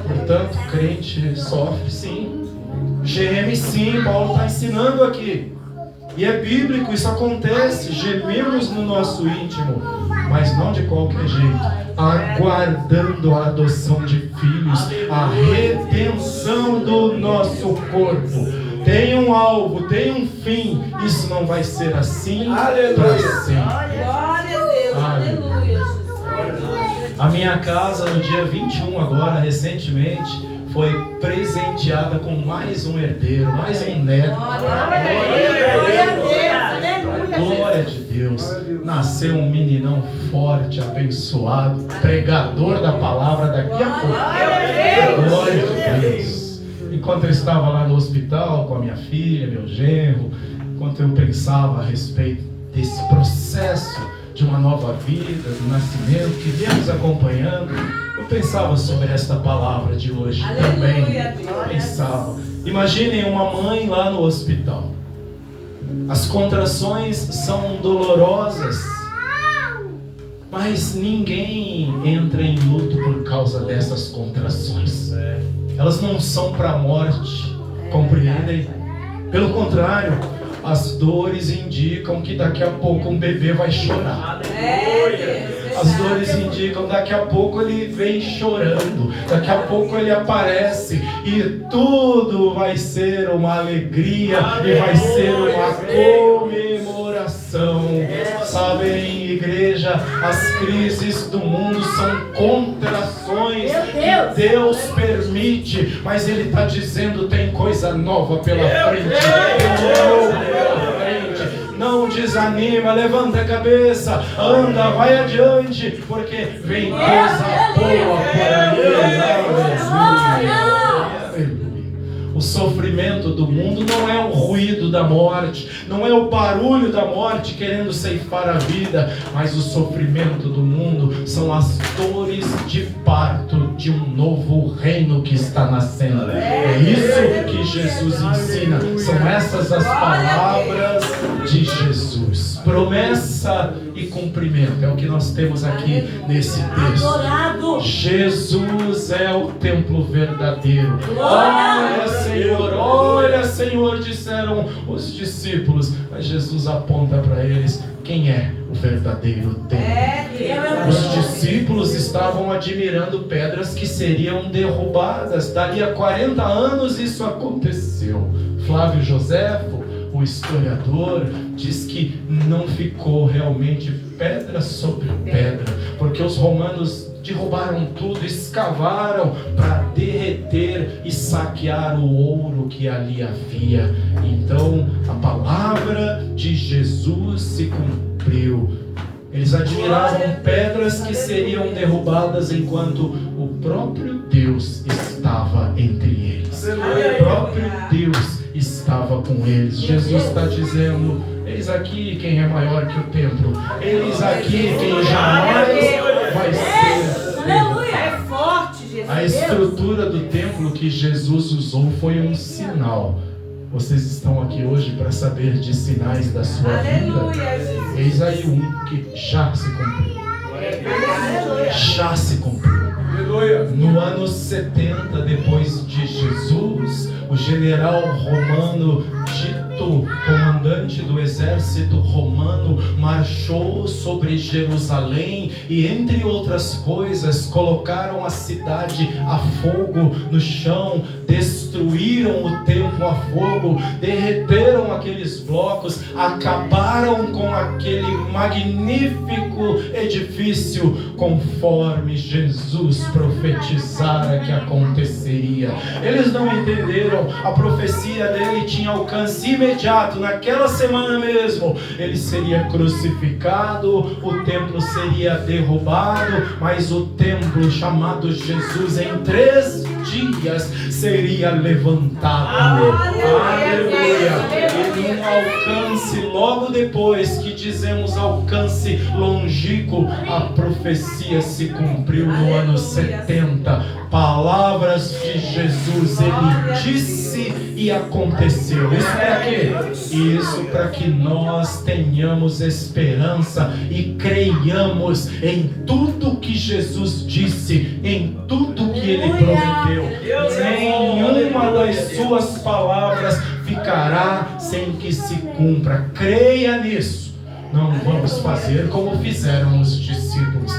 Portanto, crente sofre sim. Geme sim, Paulo está ensinando aqui. E é bíblico, isso acontece. Gememos no nosso íntimo, mas não de qualquer jeito, aguardando a adoção de filhos, a redenção do nosso corpo. Tem um alvo, tem um fim. Isso não vai ser assim para sempre. Glória a Deus, aleluia. A minha casa, no dia 21 agora, recentemente, foi presenteada com mais um herdeiro, mais um neto. Glória a Deus. Nasceu um meninão forte, abençoado, pregador da palavra daqui a pouco. Glória a Deus. Enquanto eu estava lá no hospital com a minha filha, meu genro, enquanto eu pensava a respeito desse processo de uma nova vida, do nascimento que viemos acompanhando, eu pensava sobre esta palavra de hoje. Aleluia, também pensava. Imaginem uma mãe lá no hospital. As contrações são dolorosas, mas ninguém entra em luto por causa dessas contrações. Elas não são para a morte, compreendem? Pelo contrário, as dores indicam que daqui a pouco um bebê vai chorar. As dores indicam daqui a pouco ele vem chorando, daqui a pouco ele aparece e tudo vai ser uma alegria e vai ser uma comemoração. Sabem, igreja, as crises do mundo são contrações que Deus permite, mas Ele está dizendo tem coisa nova pela frente. Não desanima, levanta a cabeça, anda, vai adiante, porque vem coisa boa por aí. Aleluia. O sofrimento do mundo não é o ruído da morte, não é o barulho da morte querendo ceifar a vida, mas o sofrimento do mundo são as dores de parto de um novo reino que está nascendo. É isso que Jesus ensina, são essas as palavras de Jesus. Promessa e cumprimento é o que nós temos aqui nesse texto. Jesus é o templo verdadeiro. Olha Senhor, disseram os discípulos, mas Jesus aponta para eles quem é o verdadeiro templo. Os discípulos estavam admirando pedras que seriam derrubadas. Dali a 40 anos isso aconteceu. Flávio Joséfo, o historiador, diz que não ficou realmente pedra sobre pedra, porque os romanos derrubaram tudo, escavaram para derreter e saquear o ouro que ali havia. Então a palavra de Jesus se cumpriu. Eles admiravam pedras que seriam derrubadas enquanto o próprio Deus estava entre eles. O próprio Deus estava com eles. Jesus está dizendo: eis aqui quem é maior que o templo. Eis aqui quem jamais vai ser. Aleluia! É forte, Jesus. A estrutura do templo que Jesus usou foi um sinal Vocês estão aqui hoje para saber de sinais da sua vida. Eis aí um que já se cumpriu. Já se cumpriu. No ano 70 depois de Jesus, o general romano Tito, comandante do exército romano, marchou sobre Jerusalém e, entre outras coisas, colocaram a cidade a fogo no chão, destruíram o templo a fogo, derreteram aqueles blocos, acabaram com aquele magnífico edifício, conforme Jesus profetizara que aconteceria. Eles não entenderam, a profecia dele tinha alcance imediato. Naquela semana mesmo ele seria crucificado, o templo seria derrubado, mas o templo chamado Jesus em 3 dias seria levantado. Aleluia! E num alcance logo depois, que dizemos alcance longínquo, a profecia se cumpriu no ano 70. Palavras de Jesus, ele disse e aconteceu. Isso para quê? Isso para que nós tenhamos esperança e creiamos em tudo que Jesus disse, em tudo que ele prometeu. Nenhuma das suas palavras ficará sem que se cumpra. Creia nisso. Não vamos fazer como fizeram os discípulos.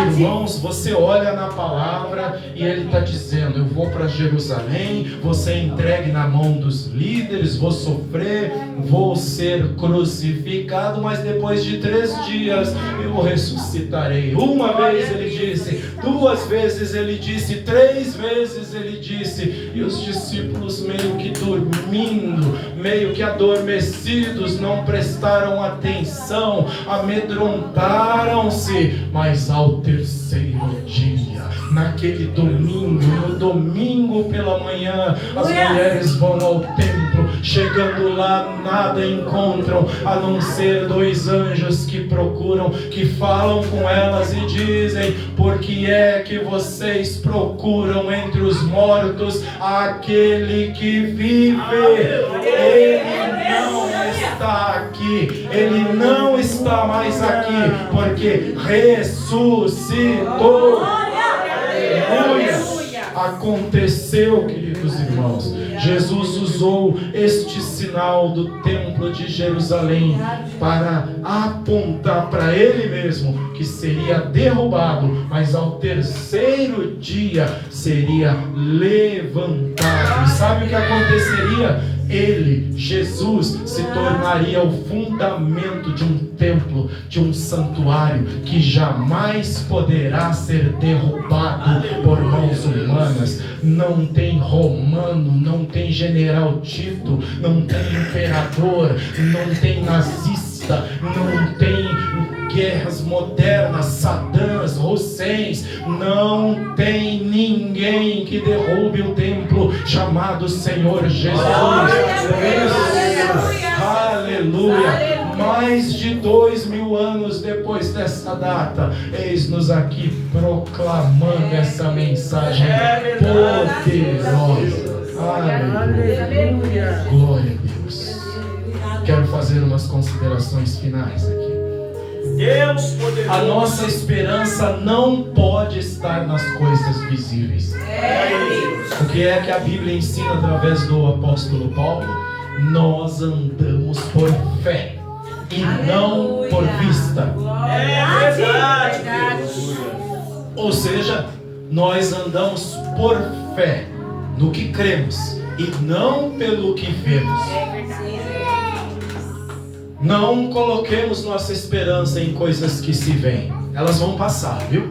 Irmãos, você olha na palavra e ele está dizendo: eu vou para Jerusalém, vou ser entregue na mão dos líderes, vou sofrer, vou ser crucificado, mas depois de 3 dias eu ressuscitarei. Uma vez ele disse, 2 vezes ele disse, 3 vezes ele disse, e os discípulos meio que dormindo, meio que adormecidos, não prestaram atenção, amedrontaram-se, mas ao 3º dia, naquele domingo, no domingo pela manhã, as mulheres vão ao templo, chegando lá nada encontram, a não ser 2 anjos que procuram, que falam com elas e dizem: por que é que vocês procuram entre os mortos aquele que vive? Ele não está aqui, ele não está mais aqui, porque ressuscitou. Aleluia! Aconteceu, queridos irmãos. Jesus usou este sinal do templo de Jerusalém para apontar para ele mesmo que seria derrubado, mas ao 3º dia seria levantado. E sabe o que aconteceria? Ele, Jesus, se tornaria o fundamento de um templo, de um santuário que jamais poderá ser derrubado por mãos humanas. Não tem romano, não tem general Tito, não tem imperador, não tem nazista, não tem guerras modernas, Saddãs, Husseins, não tem ninguém que derrube o templo chamado Senhor Jesus. Aleluia! Mais de 2000 anos depois dessa data, eis-nos aqui proclamando essa mensagem poderosa. Aleluia! Glória a Deus. Quero fazer umas considerações finais aqui. Deus poderoso. A nossa esperança não pode estar nas coisas visíveis. O que é que a Bíblia ensina através do apóstolo Paulo? Nós andamos por fé e não por vista. É verdade. Ou seja, nós andamos por fé no que cremos e não pelo que vemos. Não coloquemos nossa esperança em coisas que se veem. Elas vão passar, viu?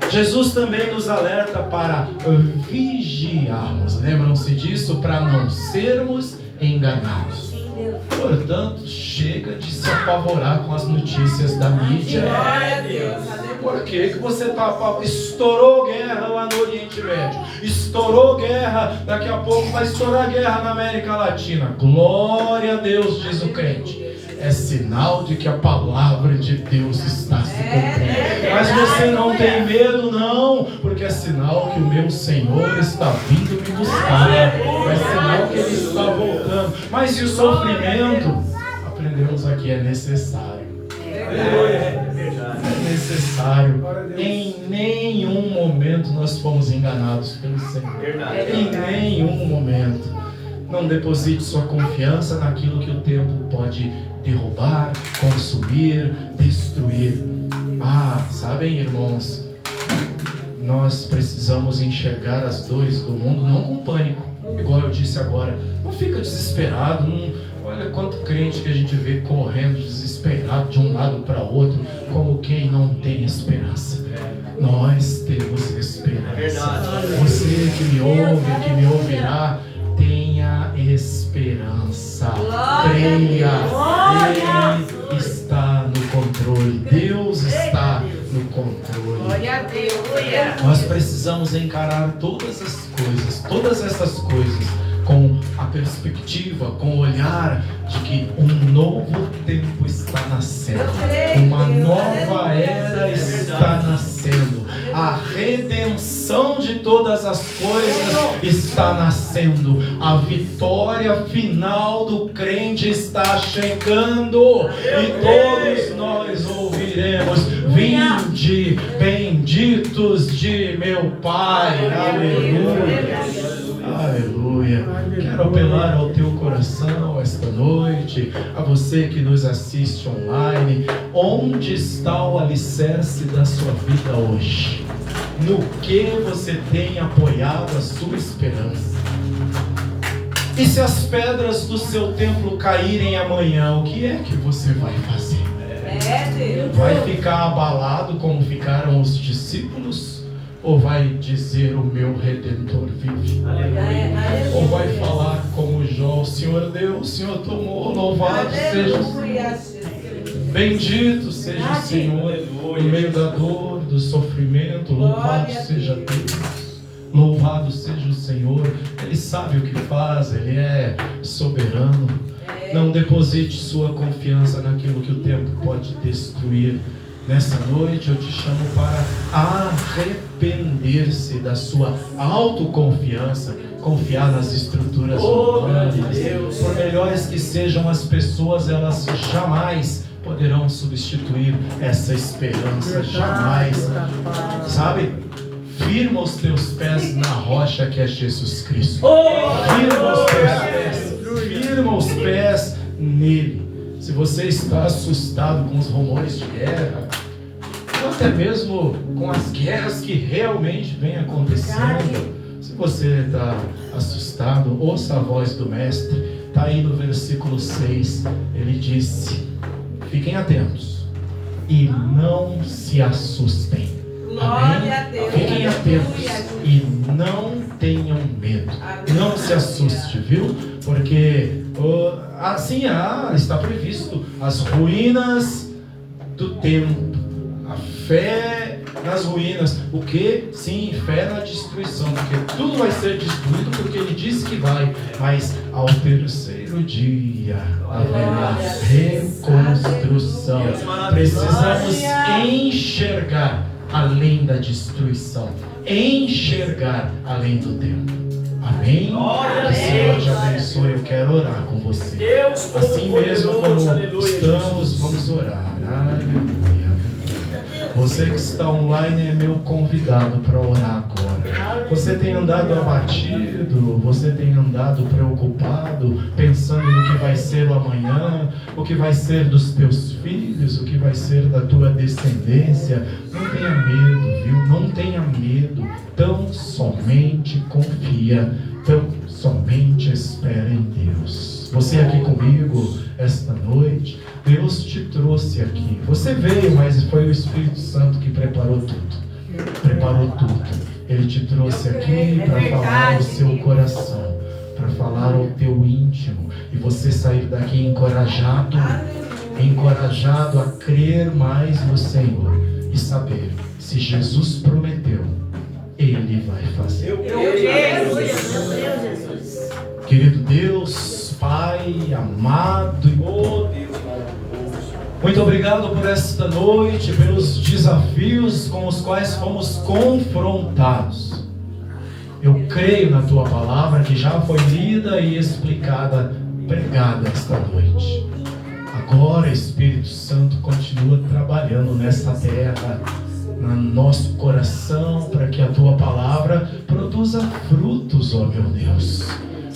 Jesus também nos alerta para vigiarmos. Lembram-se disso? Para não sermos enganados. Portanto, chega de se apavorar com as notícias da mídia. Por que você está apavorado? Estourou guerra lá no Oriente Médio. Estourou guerra, daqui a pouco vai estourar guerra na América Latina. Glória a Deus, diz o crente. É sinal de que a palavra de Deus está se cumprindo. Mas você não tem medo, não, porque é sinal que o meu Senhor está vindo me buscar. É sinal que que Ele está voltando. Mas e o sofrimento? Aprendemos aqui, é necessário. É necessário. Em nenhum momento nós fomos enganados pelo Senhor. Em nenhum momento. Não deposite sua confiança naquilo que o tempo pode derrubar, consumir, destruir. Sabem, irmãos, nós precisamos enxergar as dores do mundo não com pânico, igual eu disse agora. Não fica desesperado. Olha quanto crente que a gente vê correndo desesperado de um lado para outro, como quem não tem esperança. Nós temos esperança. Você que me ouve, que me ouvirá, tenha esperança. Creia. Ele está no controle. Deus está no controle. Glória a Deus. Nós precisamos encarar todas essas coisas com a perspectiva, com o olhar de que um novo tempo está nascendo, uma nova era está nascendo, a redenção de todas as coisas está nascendo, a vitória final do crente está chegando, e todos nós ouviremos: vinde, benditos de meu Pai. Aleluia. Aleluia. Quero apelar ao teu coração esta noite, a você que nos assiste online. Onde está o alicerce da sua vida hoje? No que você tem apoiado a sua esperança? E se as pedras do seu templo caírem amanhã, o que é que você vai fazer? Vai ficar abalado como ficaram os discípulos? Ou vai dizer: o meu Redentor vive? Ou vai falar como Jó: o Senhor deu, o Senhor tomou, louvado seja o Senhor. Bendito seja o Senhor no meio da dor, do sofrimento. Louvado seja Deus. Louvado seja o Senhor. Ele sabe o que faz, Ele é soberano. Não deposite sua confiança naquilo que o tempo pode destruir. Nessa noite eu te chamo para arrepender-se da sua autoconfiança, confiar nas estruturas humanas. Por melhores que sejam as pessoas, elas jamais poderão substituir essa esperança, jamais. Sabe? Firma os teus pés na rocha que é Jesus Cristo. Firma os teus pés, firma os pés nele. Se você está assustado com os rumores de guerra, ou até mesmo com as guerras que realmente vêm acontecendo, se você está assustado, ouça a voz do Mestre. Está aí no versículo 6, ele disse: fiquem atentos e não se assustem. Amém? Fiquem atentos e não tenham medo. Não se assuste, viu? Porque assim está previsto as ruínas do templo, a fé nas ruínas. O que? Sim, fé na destruição, porque tudo vai ser destruído, porque ele disse que vai, mas ao terceiro dia haverá reconstrução. Precisamos enxergar além da destruição, enxergar além do tempo. Amém? Que o Senhor te abençoe. Eu quero orar com você. Assim mesmo como estamos, vamos orar. Aleluia. Você que está online é meu convidado para orar agora. Você tem andado abatido, você tem andado preocupado, pensando no que vai ser o amanhã, o que vai ser dos teus filhos, o que vai ser da tua descendência. Não tenha medo, viu? Não tenha medo. Tão somente confia, tão somente espera em Deus. Você aqui comigo esta noite, Deus te trouxe aqui. Você veio, mas foi o Espírito Santo que preparou tudo. Preparou tudo. Ele te trouxe aqui para falar ao seu coração, para falar ao teu íntimo, e você sair daqui encorajado a crer mais no Senhor e saber, se Jesus prometeu, Ele vai fazer. Querido Deus, Pai amado e muito obrigado por esta noite, pelos desafios com os quais fomos confrontados. Eu creio na tua palavra que já foi lida e explicada, pregada esta noite. Agora, Espírito Santo, continua trabalhando nessa terra, no nosso coração, para que a tua palavra produza frutos, ó meu Deus.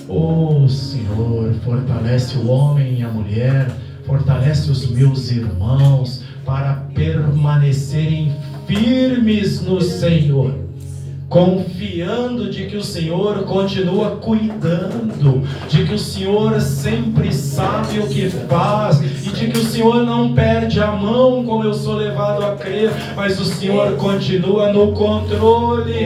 Ó Senhor, fortalece o homem e a mulher, fortalece os meus irmãos para permanecerem firmes no Senhor, confiando de que o Senhor continua cuidando, de que o Senhor sempre sabe o que faz e de que o Senhor não perde a mão, como eu sou levado a crer, mas o Senhor continua no controle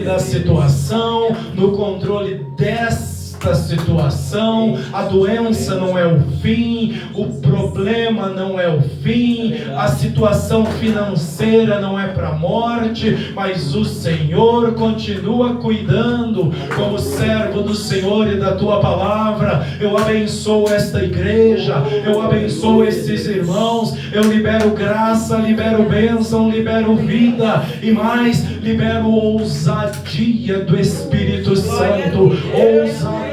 da situação, no controle desta situação. A doença não é o fim, o problema não é o fim, a situação financeira não é para a morte, mas o Senhor continua cuidando. Como servo do Senhor e da tua palavra, eu abençoo esta igreja, eu abençoo esses irmãos, eu libero graça, libero bênção, libero vida e mais, libero ousadia do Espírito Santo, ousadia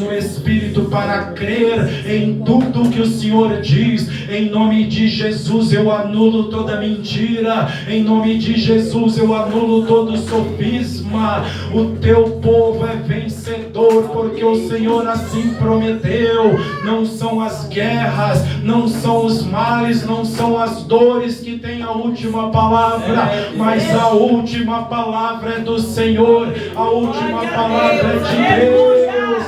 no Espírito para crer em tudo que o Senhor diz. Em nome de Jesus eu anulo toda mentira, em nome de Jesus eu anulo todo sofisma. O teu povo é vencedor, porque o Senhor assim prometeu. Não são as guerras, não são os males, não são as dores que têm a última palavra, mas a última palavra é do Senhor, a última palavra é de Deus.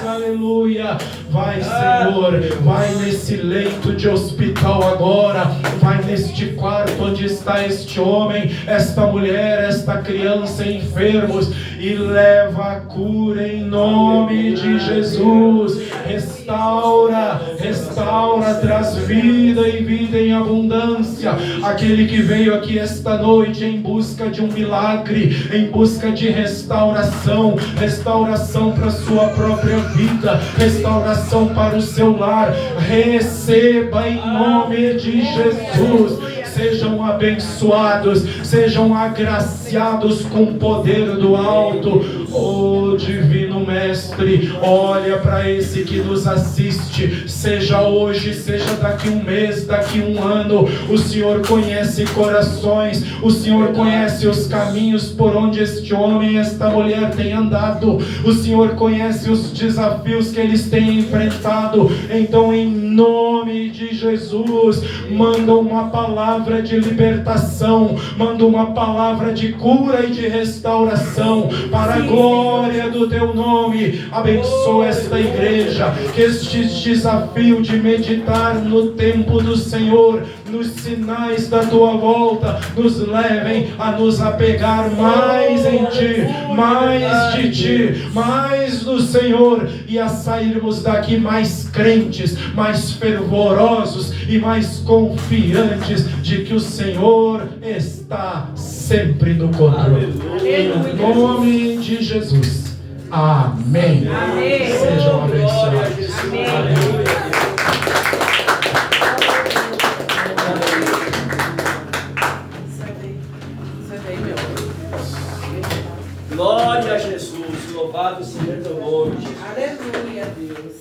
Aleluia. Vai, Senhor, vai nesse leito de hospital agora, vai neste quarto onde está este homem, esta mulher, esta criança enfermos, e leva a cura em nome de Jesus. Restaura, restaura, traz vida e vida em abundância. Aquele que veio aqui esta noite em busca de um milagre, em busca de restauração, restauração para a sua própria vida, restauração para o seu lar, receba em nome de Jesus. Sejam abençoados, sejam agraciados com o poder do alto. Oh Divino Mestre, olha para esse que nos assiste, seja hoje, seja daqui um mês, daqui um ano. O Senhor conhece corações, o Senhor conhece os caminhos por onde este homem e esta mulher têm andado, o Senhor conhece os desafios que eles têm enfrentado. Então, em nome de Jesus, manda uma palavra de libertação, manda uma palavra de cura e de restauração para a glória do teu nome. Abençoa esta igreja, que este desafio de meditar no tempo do Senhor, nos sinais da tua volta, nos levem a nos apegar mais em ti, mais de ti, mais do Senhor, e a sairmos daqui mais crentes, mais fervorosos e mais confiantes de que o Senhor está sempre no controle. Em nome de Jesus. Amém. Amém. Sejam abençoados. Amém. Amém. Glória a Jesus, louvado seja teu nome, Jesus. Aleluia, Deus.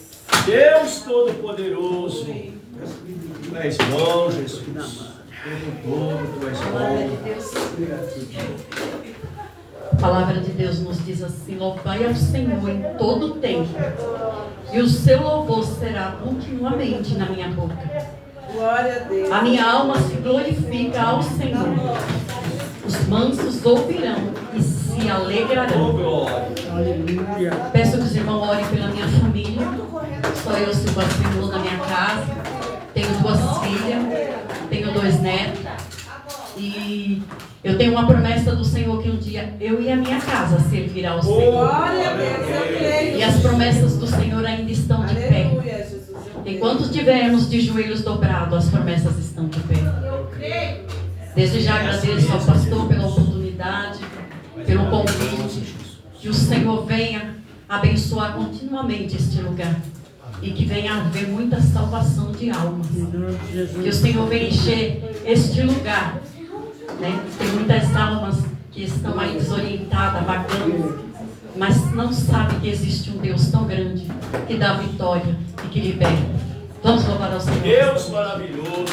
Deus Todo-Poderoso, tu és bom, Jesus. Todo, tu és bom. A palavra de Deus nos diz assim: louvai ao Senhor em todo o tempo, e o seu louvor será continuamente na minha boca. Glória a Deus. A minha alma se glorifica ao Senhor. Os mansos ouvirão e se alegrarão. Peço que os irmãos orem pela minha família. Só eu sirvo a Senhor na minha casa. Tenho 2 filhas, tenho 2 netos. E eu tenho uma promessa do Senhor que um dia eu e a minha casa servirá ao Senhor. Glória a Deus, eu creio. E as promessas do Senhor ainda estão de pé. Aleluia, Jesus. Enquanto estivermos de joelhos dobrados, as promessas estão de pé. Eu creio. Desde já agradeço ao pastor pela oportunidade, pelo convite. Que o Senhor venha abençoar continuamente este lugar. E que venha haver muita salvação de almas. Que o Senhor venha encher este lugar. Né? Tem muitas almas que estão aí desorientadas, vagando. mas não sabe que existe um Deus tão grande que dá vitória e que liberta. Vamos louvar ao Senhor. Deus maravilhoso.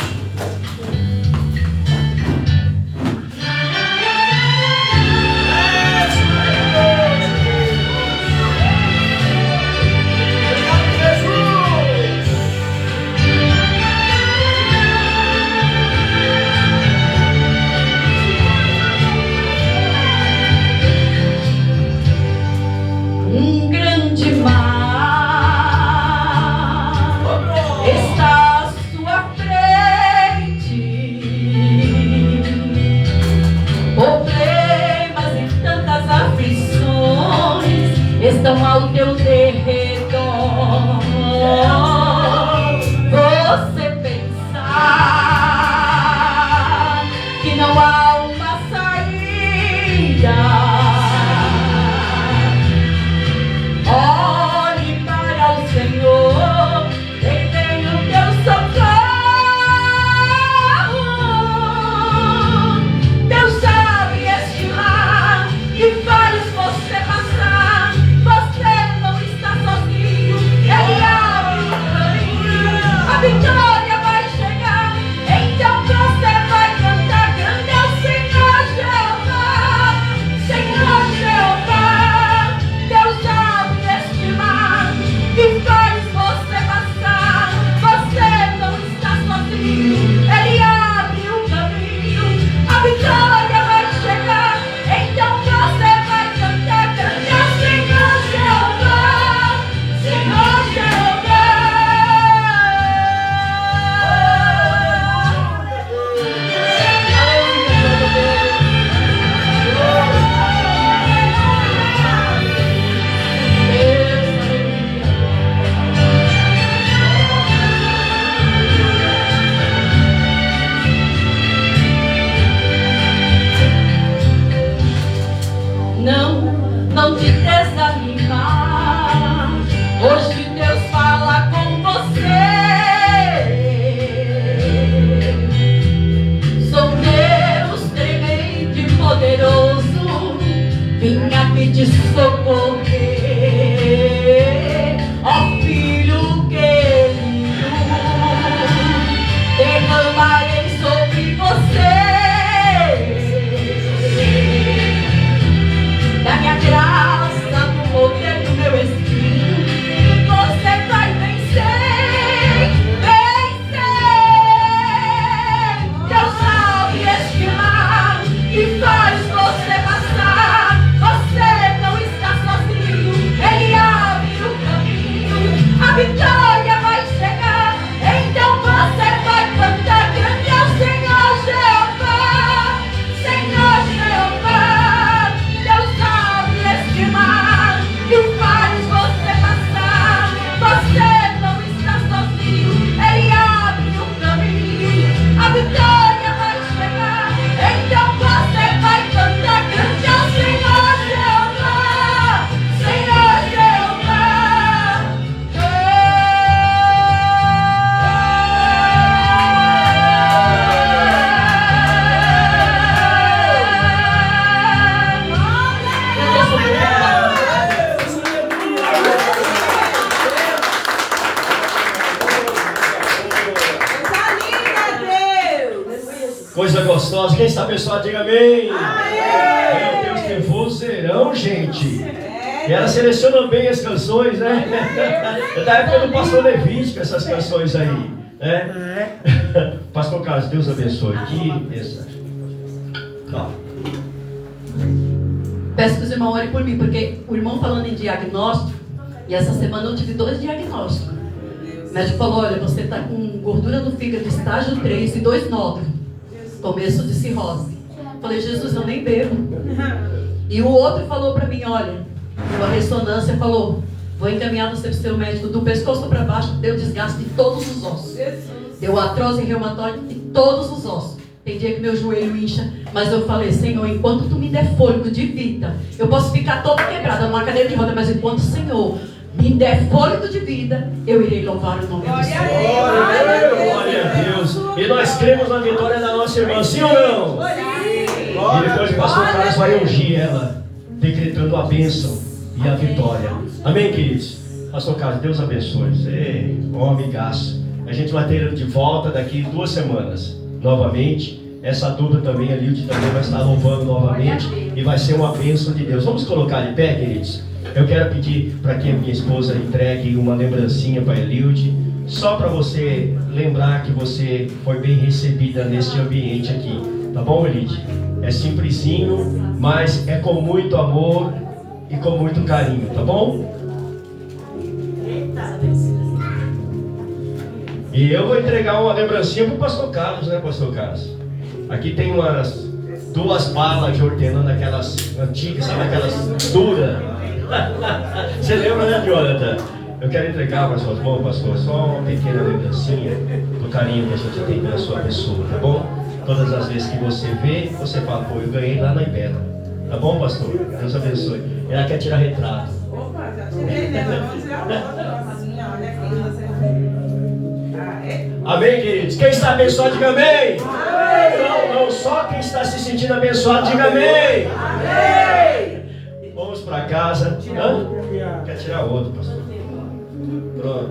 Um grande mar está à sua frente. Problemas e tantas aflições estão ao teu derredor. Você pensar que não há uma saída, olhe para o Senhor, Ele tem o teu socorro. Deus sabe estimar e faz você passar. Você não está sozinho, Ele abre o caminho. A vitória vai chegar, então você vai cantar. Grande é o Senhor Jeová, Senhor Jeová. Deus sabe estimar e faz você passar. Você não está sozinho, Ele abre o caminho. A vitória vai chegar, então você vai cantar. Grande é o Senhor Jeová, Senhor Jeová. Não te desanimar. Hoje Deus fala com você. Sou Deus tremendo e poderoso, vim aqui te socorrer. Ó filho querido, derramarei sobre você da minha graça, do poder do meu Espírito, e você vai vencer, vencer. Deus sabe estimar e faz você passar. Você não está sozinho, Ele abre o caminho. A vitória vai chegar, então você vai cantar. Grande é o Senhor Jeová, Senhor Jeová. Deus sabe estimar e faz você passar. Você não está sozinho, Ele abre o caminho. A vitória vai chegar, então você vai cantar. Grande é o Senhor Jeová, Senhor Jeová. Coisa gostosa. Quem está abençoado, diga amém. Meu Deus, tem vozeirão, gente. E ela seleciona bem as canções, né? É da época do pastor Levítico, essas canções aí, né? Pastor Carlos, Deus abençoe. Peço que os irmãos orem por mim, porque o irmão falando em diagnóstico, e essa semana eu tive 2 diagnósticos. O médico falou: olha, você está com gordura no fígado estágio 3 e 2 nódulos, começo de cirrose. Falei: Jesus, eu nem bebo. E o outro falou para mim: olha, uma ressonância, falou: vou encaminhar você para o seu médico do pescoço para baixo, deu desgaste de todos os ossos. Deu artrose reumatoide de todos os ossos. Tem dia que meu joelho incha, mas eu falei: Senhor, enquanto tu me der fôlego de vida, eu posso ficar toda quebrada numa cadeira de roda, mas enquanto o Senhor me der fôlego de vida, eu irei louvar o nome do Senhor. Glória a Deus. E nós cremos na vitória da nossa irmã, sim ou não? E depois o pastor Carlos vai ungir ela, decretando a bênção e a vitória. Amém, queridos? Pastor Carlos, Deus abençoe. Você é um amigaço. A gente vai ter ele de volta daqui 2 semanas, novamente. Essa dupla também, a Lilde também vai estar louvando novamente e vai ser uma bênção de Deus. Vamos colocar de pé, queridos? Eu quero pedir para que a minha esposa entregue uma lembrancinha para a Lilde, só para você lembrar que você foi bem recebida neste ambiente aqui. Tá bom, Lilde? É simplesinho, mas é com muito amor e com muito carinho, tá bom? E eu vou entregar uma lembrancinha para o pastor Carlos, né, pastor Carlos? Aqui tem umas 2 balas de hortelã, aquelas antigas, sabe, aquelas duras. Você lembra, né, Jonathan? Eu quero entregar para suas mãos, pastor, só uma pequena lembrancinha do carinho que a gente tem pela sua pessoa, tá bom? Todas as vezes que você vê, você fala, pô, eu ganhei lá na Ibela. Tá bom, pastor? Deus abençoe. Ela quer tirar retrato. Opa, já tirei dela. Vamos tirar outra. Olha aqui, você. Amém, queridos? Quem está abençoado, diga amém. Amém. Não só quem está se sentindo abençoado, diga amém. Amém. Vamos para casa. Hã? Quer tirar outro, pastor? Pronto.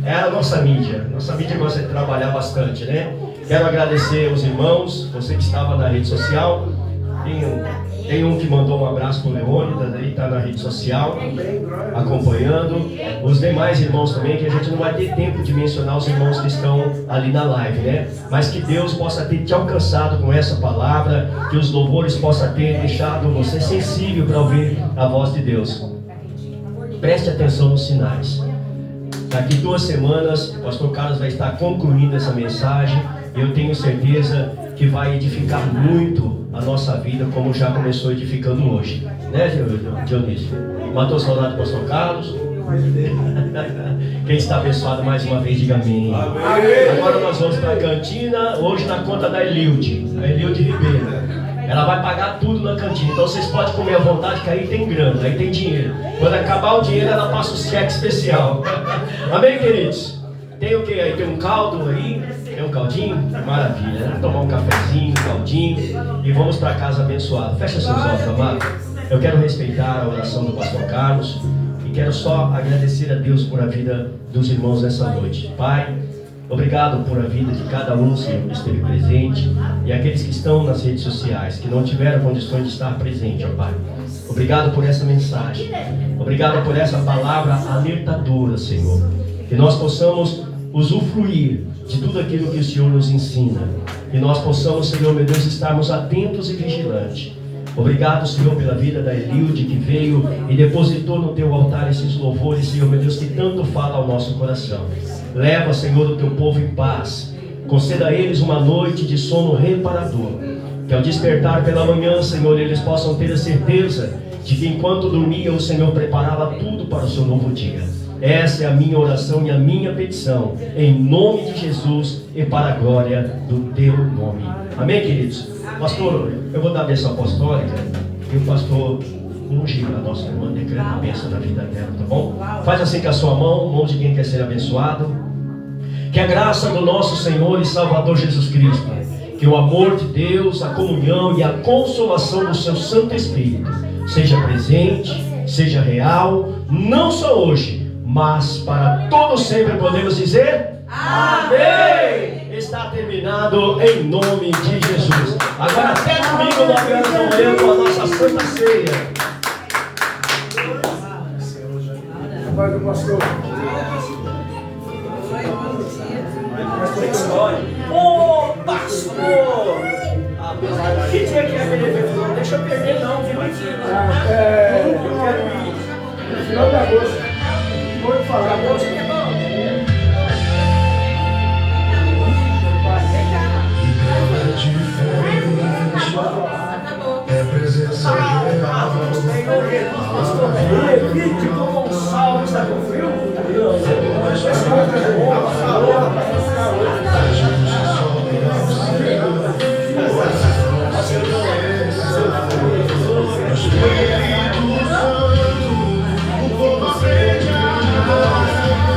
É a nossa mídia. Nossa mídia gosta de trabalhar bastante, né? Quero agradecer os irmãos, você que estava na rede social. Tem um que mandou um abraço para o Leônidas, aí está na rede social, acompanhando. Os demais irmãos também, que a gente não vai ter tempo de mencionar os irmãos que estão ali na live, né? Mas que Deus possa ter te alcançado com essa palavra, que os louvores possam ter deixado você sensível para ouvir a voz de Deus. Preste atenção nos sinais. Daqui 2 semanas, o pastor Carlos vai estar concluindo essa mensagem. Eu tenho certeza que vai edificar muito a nossa vida, como já começou edificando hoje. Né, Dionísio? Matou saudade do pastor Carlos? Quem está abençoado mais uma vez, diga amém. Agora nós vamos para a cantina, hoje na conta da Elilde, a Elilde Ribeiro. Ela vai pagar tudo na cantina, então vocês podem comer à vontade, que aí tem grana, aí tem dinheiro. Quando acabar o dinheiro, ela passa o cheque especial. Amém, queridos? Tem o que aí? Tem um caldo aí? Tem um caldinho? Maravilha, né? Tomar um cafezinho, um caldinho e vamos para casa abençoado. Fecha seus olhos, amado. Eu quero respeitar a oração do pastor Carlos e quero só agradecer a Deus por a vida dos irmãos nessa noite. Pai, obrigado por a vida de cada um, Senhor, que esteve presente, e aqueles que estão nas redes sociais, que não tiveram condições de estar presente, ó Pai. Obrigado por essa mensagem. Obrigado por essa palavra alertadora, Senhor. Que nós possamos usufruir de tudo aquilo que o Senhor nos ensina. Que nós possamos, Senhor, meu Deus, estarmos atentos e vigilantes. Obrigado, Senhor, pela vida da Elilde, que veio e depositou no teu altar esses louvores, Senhor, meu Deus, que tanto fala ao nosso coração. Leva, Senhor, o teu povo em paz. Conceda a eles uma noite de sono reparador. Que ao despertar pela manhã, Senhor, eles possam ter a certeza de que enquanto dormia, o Senhor preparava tudo para o seu novo dia. Essa é a minha oração e a minha petição, em nome de Jesus e para a glória do teu nome. Amém, queridos? Pastor, eu vou dar a bênção apostólica e o pastor unge a nossa irmã, decreta a bênção na vida dela, tá bom? Faz assim com a sua mão de quem quer ser abençoado. Que a graça do nosso Senhor e Salvador Jesus Cristo, que o amor de Deus, a comunhão e a consolação do seu Santo Espírito seja presente, seja real, não só hoje, mas para todos sempre podemos dizer amém. Está terminado em nome de Jesus. Agora até domingo 9 horas da manhã com a nossa Santa Ceia. Agora o pastor. Ô pastor! Que dia que é aquele evento? Não deixa eu perder não, viu? Eu quero ir. No final de agosto. Pode falar. Agosto que é bom. É presença real. Evite como um salvo, está com frio? Espírito Santo, o povo aprende a amar.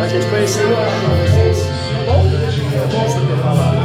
a gente conheceu a vocês. Tá bom? É bom você ter falado.